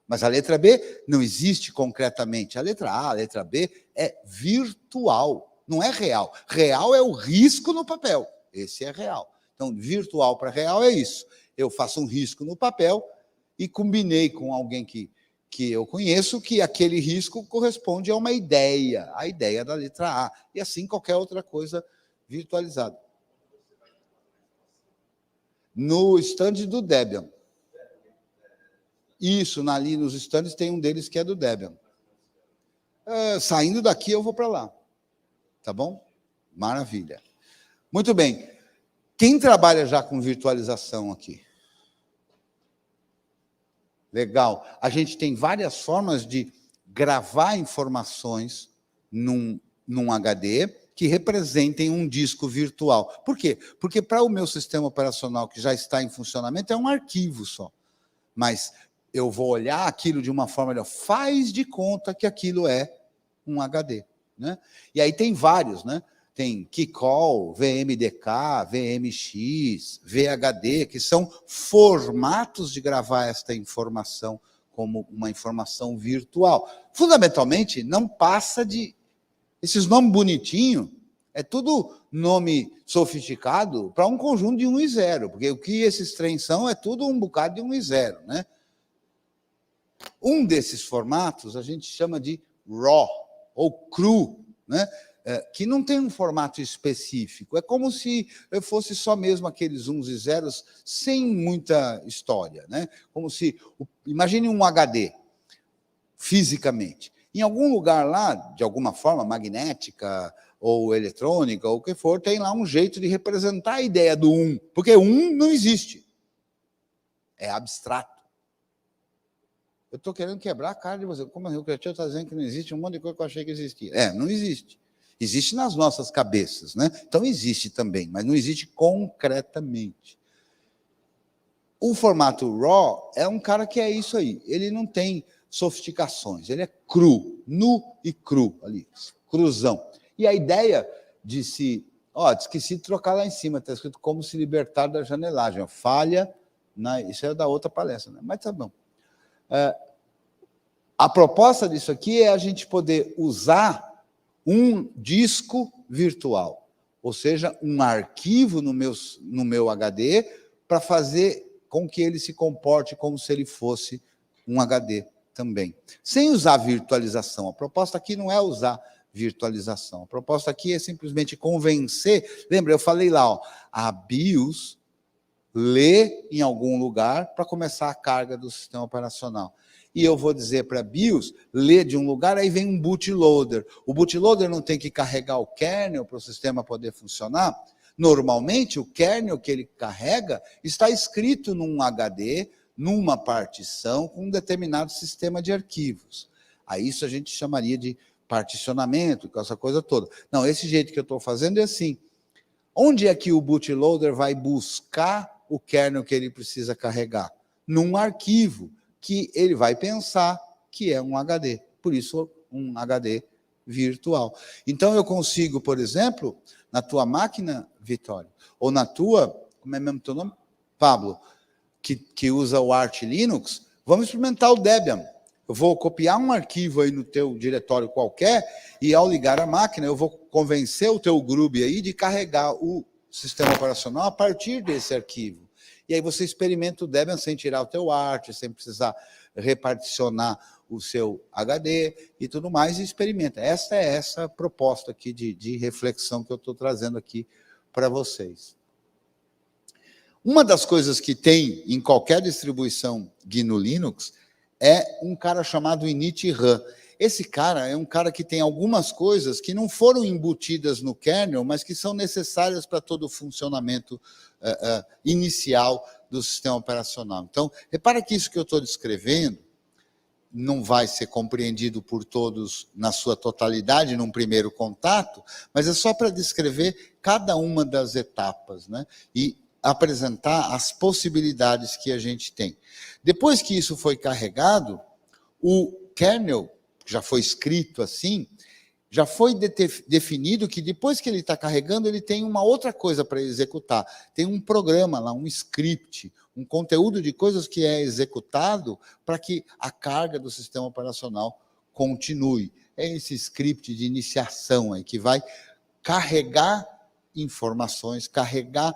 Mas a letra B não existe concretamente. A letra A, a letra B é virtual, não é real. Real é o risco no papel, esse é real. Então, virtual para real é isso. Eu faço um risco no papel e combinei com alguém que eu conheço que aquele risco corresponde a uma ideia, a ideia da letra A, e assim qualquer outra coisa virtualizada. No stand do Debian. Isso, ali nos stands tem um deles que é do Debian. Saindo daqui eu vou para lá. Tá bom? Maravilha. Muito bem. Quem trabalha já com virtualização aqui? Legal. A gente tem várias formas de gravar informações num HD que representem um disco virtual. Por quê? Porque para o meu sistema operacional que já está em funcionamento é um arquivo só. Mas eu vou olhar aquilo de uma forma, faz de conta que aquilo é um HD. Né? E aí tem vários, né? Tem Keycall, VMDK, VMX, VHD, que são formatos de gravar esta informação como uma informação virtual. Fundamentalmente, não passa de... Esses nomes bonitinhos, é tudo nome sofisticado para um conjunto de 1 e 0, porque o que esses trens são é tudo um bocado de 1 e 0. Né? Um desses formatos a gente chama de RAW, ou CRU, né? Que não tem um formato específico. É como se fosse só mesmo aqueles 1s e 0s sem muita história. Né? Como se... Imagine um HD, fisicamente. Em algum lugar lá, de alguma forma, magnética ou eletrônica, ou o que for, tem lá um jeito de representar a ideia do 1, porque 1 não existe. É abstrato. Eu estou querendo quebrar a cara de você. Como o Creativo está dizendo que não existe um monte de coisa que eu achei que existia. Não existe. Existe nas nossas cabeças, né? Então existe também, mas não existe concretamente. O formato RAW é um cara que é isso aí. Ele não tem sofisticações, ele é cru, nu e cru, ali, cruzão. E a ideia de se... esqueci de trocar lá em cima, está escrito como se libertar da janelagem. Falha, isso é da outra palestra, né? Mas tá bom. A proposta disso aqui é a gente poder usar um disco virtual, ou seja, um arquivo no meu HD para fazer com que ele se comporte como se ele fosse um HD também, sem usar virtualização. A proposta aqui não é usar virtualização, a proposta aqui é simplesmente convencer. Lembra, eu falei lá, a BIOS lê em algum lugar para começar a carga do sistema operacional. E eu vou dizer para a BIOS, ler de um lugar, aí vem um bootloader. O bootloader não tem que carregar o kernel para o sistema poder funcionar? Normalmente, o kernel que ele carrega está escrito num HD, numa partição, com um determinado sistema de arquivos. Aí isso a gente chamaria de particionamento, com essa coisa toda. Não, esse jeito que eu estou fazendo é assim. Onde é que o bootloader vai buscar o kernel que ele precisa carregar? Num arquivo que ele vai pensar que é um HD. Por isso, um HD virtual. Então, eu consigo, por exemplo, na tua máquina, Vitória, ou na tua, como é mesmo teu nome? Pablo, que usa o Arch Linux, vamos experimentar o Debian. Eu vou copiar um arquivo aí no teu diretório qualquer e, ao ligar a máquina, eu vou convencer o teu Groove aí de carregar o sistema operacional a partir desse arquivo. E aí você experimenta o Debian sem tirar o teu Arch, sem precisar reparticionar o seu HD e tudo mais, e experimenta. Essa é essa proposta aqui de reflexão que eu estou trazendo aqui para vocês. Uma das coisas que tem em qualquer distribuição GNU Linux é um cara chamado init-run. Esse cara é um cara que tem algumas coisas que não foram embutidas no kernel, mas que são necessárias para todo o funcionamento inicial do sistema operacional. Então, repara que isso que eu estou descrevendo não vai ser compreendido por todos na sua totalidade, num primeiro contato, mas é só para descrever cada uma das etapas, né? E apresentar as possibilidades que a gente tem. Depois que isso foi carregado, o kernel, já foi escrito assim, já foi definido que depois que ele está carregando, ele tem uma outra coisa para executar. Tem um programa lá, um script, um conteúdo de coisas que é executado para que a carga do sistema operacional continue. É esse script de iniciação aí que vai carregar informações, carregar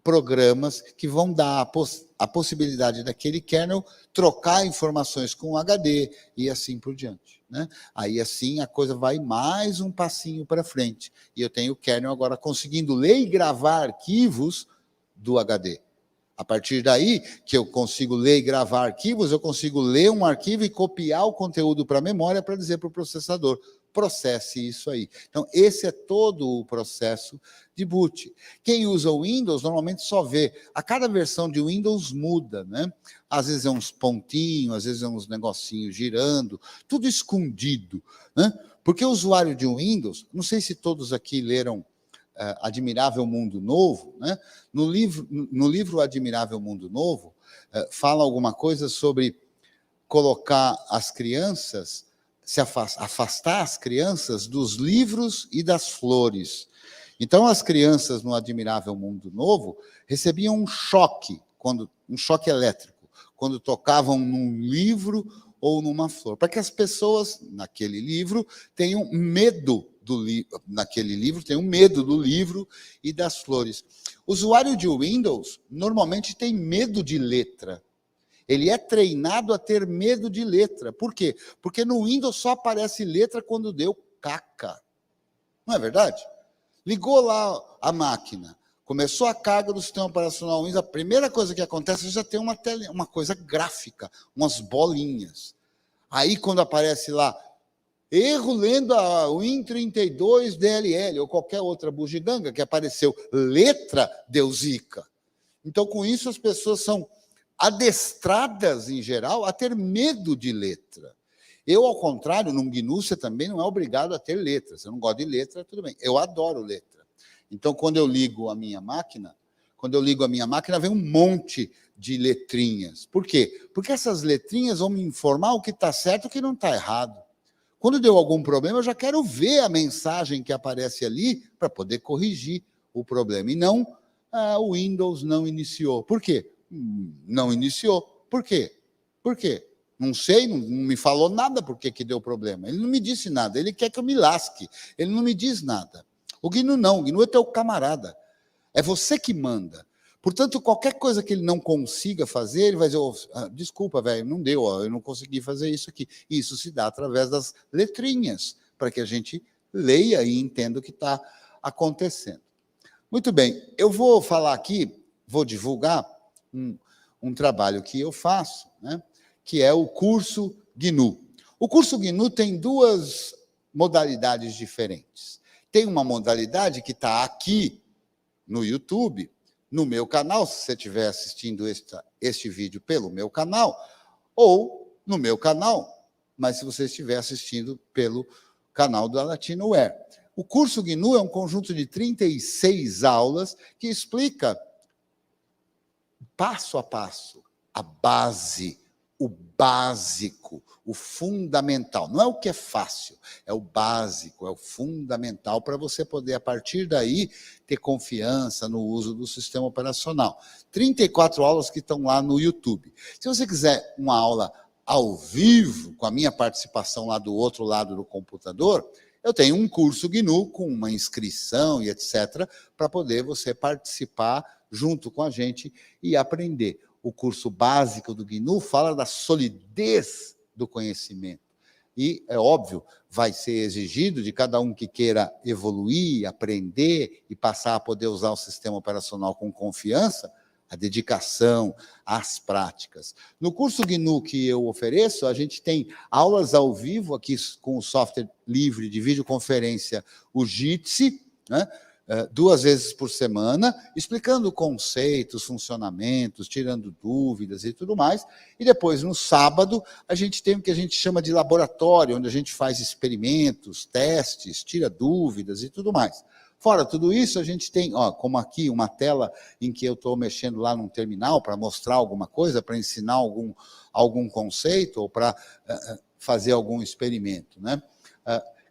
programas que vão dar a possibilidade daquele kernel trocar informações com o HD e assim por diante. Né? Aí assim a coisa vai mais um passinho para frente. E eu tenho o kernel agora conseguindo ler e gravar arquivos do HD. A partir daí que eu consigo ler e gravar arquivos, eu consigo ler um arquivo e copiar o conteúdo para a memória para dizer para o processador, processe isso aí. Então, esse é todo o processo de boot. Quem usa o Windows normalmente só vê. A cada versão de Windows muda, né? Às vezes é uns pontinhos, às vezes é uns negocinhos girando, tudo escondido, né? Porque o usuário de Windows, não sei se todos aqui leram Admirável Mundo Novo, né? No livro Admirável Mundo Novo, fala alguma coisa sobre colocar as crianças, afastar as crianças dos livros e das flores. Então, as crianças no Admirável Mundo Novo recebiam um choque elétrico, quando tocavam num livro ou numa flor, para que as pessoas, naquele livro, tenham medo naquele livro, tenham medo do livro e das flores. O usuário de Windows normalmente tem medo de letra. Ele é treinado a ter medo de letra. Por quê? Porque no Windows só aparece letra quando deu caca. Não é verdade? Ligou lá a máquina, começou a carga do sistema operacional Windows, a primeira coisa que acontece é já tem uma coisa gráfica, umas bolinhas. Aí, quando aparece lá, erro lendo a Win32 DLL, ou qualquer outra bugiganga que apareceu, letra, deu zica. Então, com isso, as pessoas são adestradas, em geral, a ter medo de letra. Eu, ao contrário, no GNU, você também não é obrigado a ter letra. Você não gosta de letra, tudo bem. Eu adoro letra. Então, quando eu ligo a minha máquina, vem um monte de letrinhas. Por quê? Porque essas letrinhas vão me informar o que está certo e o que não está errado. Quando deu algum problema, eu já quero ver a mensagem que aparece ali para poder corrigir o problema. E não, o Windows não iniciou. Por quê? Não iniciou. Por quê? Por quê? Não sei, não me falou nada por que deu problema. Ele não me disse nada, ele quer que eu me lasque. Ele não me diz nada. O GNU não, o GNU é teu camarada. É você que manda. Portanto, qualquer coisa que ele não consiga fazer, ele vai dizer, desculpa, velho, não deu, eu não consegui fazer isso aqui. Isso se dá através das letrinhas, para que a gente leia e entenda o que está acontecendo. Muito bem, eu vou falar aqui, vou divulgar um trabalho que eu faço, né, que é o curso GNU. O curso GNU tem duas modalidades diferentes. Tem uma modalidade que está aqui no YouTube, no meu canal, se você estiver assistindo este vídeo pelo meu canal, ou no meu canal, mas se você estiver assistindo pelo canal da Latinoware. O curso GNU é um conjunto de 36 aulas que explica passo a passo a base, o básico, o fundamental. Não é o que é fácil, é o básico, é o fundamental para você poder, a partir daí, ter confiança no uso do sistema operacional. 34 aulas que estão lá no YouTube. Se você quiser uma aula ao vivo, com a minha participação lá do outro lado do computador, eu tenho um curso GNU com uma inscrição e etc., para poder você participar junto com a gente e aprender. O curso básico do GNU fala da solidez do conhecimento. E, é óbvio, vai ser exigido de cada um que queira evoluir, aprender e passar a poder usar o sistema operacional com confiança, a dedicação, as práticas. No curso GNU que eu ofereço, a gente tem aulas ao vivo aqui com o software livre de videoconferência, o Jitsi, né? 2 vezes por semana, explicando conceitos, funcionamentos, tirando dúvidas e tudo mais. E depois, no sábado, a gente tem o que a gente chama de laboratório, onde a gente faz experimentos, testes, tira dúvidas e tudo mais. Fora tudo isso, a gente tem, como aqui, uma tela em que eu estou mexendo lá num terminal para mostrar alguma coisa, para ensinar algum conceito ou para fazer algum experimento, né?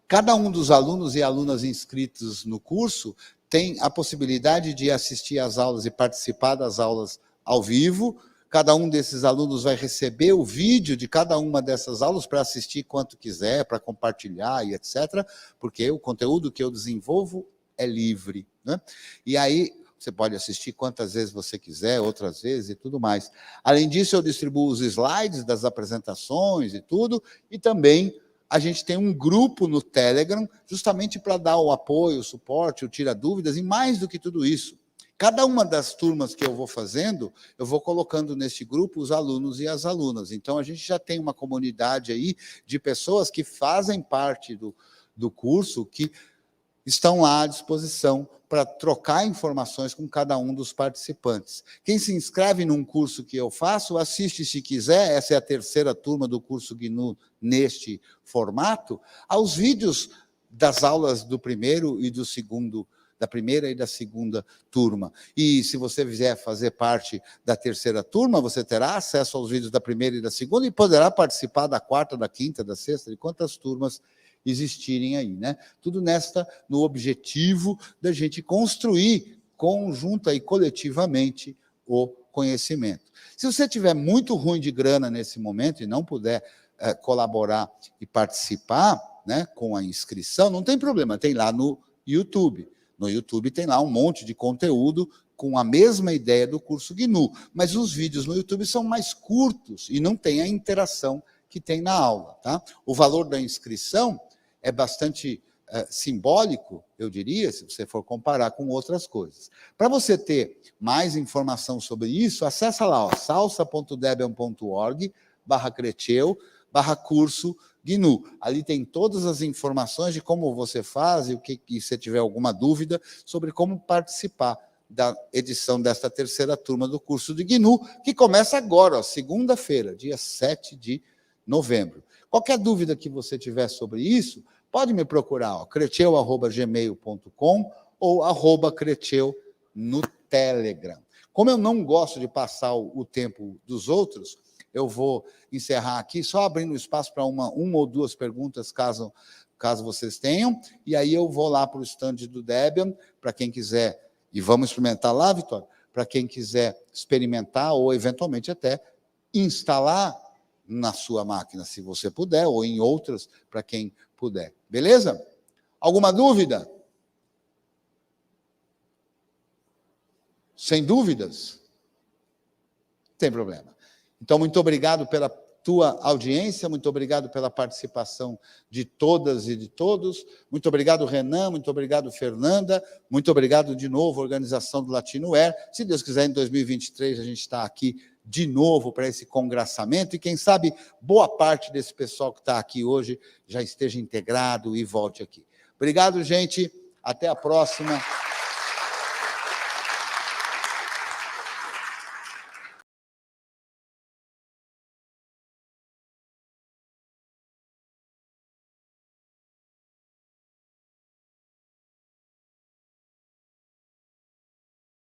Cada um dos alunos e alunas inscritos no curso tem a possibilidade de assistir às aulas e participar das aulas ao vivo. Cada um desses alunos vai receber o vídeo de cada uma dessas aulas para assistir quanto quiser, para compartilhar e etc., porque o conteúdo que eu desenvolvo é livre, né? E aí você pode assistir quantas vezes você quiser, outras vezes e tudo mais. Além disso, eu distribuo os slides das apresentações e tudo, e também a gente tem um grupo no Telegram, justamente para dar o apoio, o suporte, o tira-dúvidas, e mais do que tudo isso. Cada uma das turmas que eu vou fazendo, eu vou colocando nesse grupo os alunos e as alunas. Então, a gente já tem uma comunidade aí de pessoas que fazem parte do curso que estão lá à disposição para trocar informações com cada um dos participantes. Quem se inscreve num curso que eu faço, assiste se quiser, essa é a terceira turma do curso GNU neste formato, aos vídeos das aulas do primeiro e do segundo, da primeira e da segunda turma. E se você quiser fazer parte da terceira turma, você terá acesso aos vídeos da primeira e da segunda e poderá participar da quarta, da quinta, da sexta, de quantas turmas existirem aí, né? Tudo no objetivo da gente construir conjunta e coletivamente o conhecimento. Se você tiver muito ruim de grana nesse momento e não puder colaborar e participar, né, com a inscrição, não tem problema, tem lá no YouTube. No YouTube tem lá um monte de conteúdo com a mesma ideia do curso GNU, mas os vídeos no YouTube são mais curtos e não tem a interação que tem na aula, tá? O valor da inscrição é bastante simbólico, eu diria, se você for comparar com outras coisas. Para você ter mais informação sobre isso, acessa lá, salsa.debian.org/creteu/curso GNU. Ali tem todas as informações de como você faz e se você tiver alguma dúvida sobre como participar da edição desta terceira turma do curso de GNU, que começa agora, segunda-feira, dia 7 de novembro. Qualquer dúvida que você tiver sobre isso, pode me procurar, creteu@gmail.com ou @creteu no Telegram. Como eu não gosto de passar o tempo dos outros, eu vou encerrar aqui, só abrindo espaço para uma ou duas perguntas, caso vocês tenham, e aí eu vou lá para o stand do Debian, para quem quiser, e vamos experimentar lá, Vitória, para quem quiser experimentar ou, eventualmente, até instalar na sua máquina, se você puder, ou em outras, para quem puder. Beleza? Alguma dúvida? Sem dúvidas? Tem problema. Então, muito obrigado pela tua audiência, muito obrigado pela participação de todas e de todos, muito obrigado, Renan, muito obrigado, Fernanda, muito obrigado de novo, organização do Latinoware. Se Deus quiser, em 2023, a gente está aqui de novo para esse congraçamento, e quem sabe boa parte desse pessoal que está aqui hoje já esteja integrado e volte aqui. Obrigado, gente, até a próxima.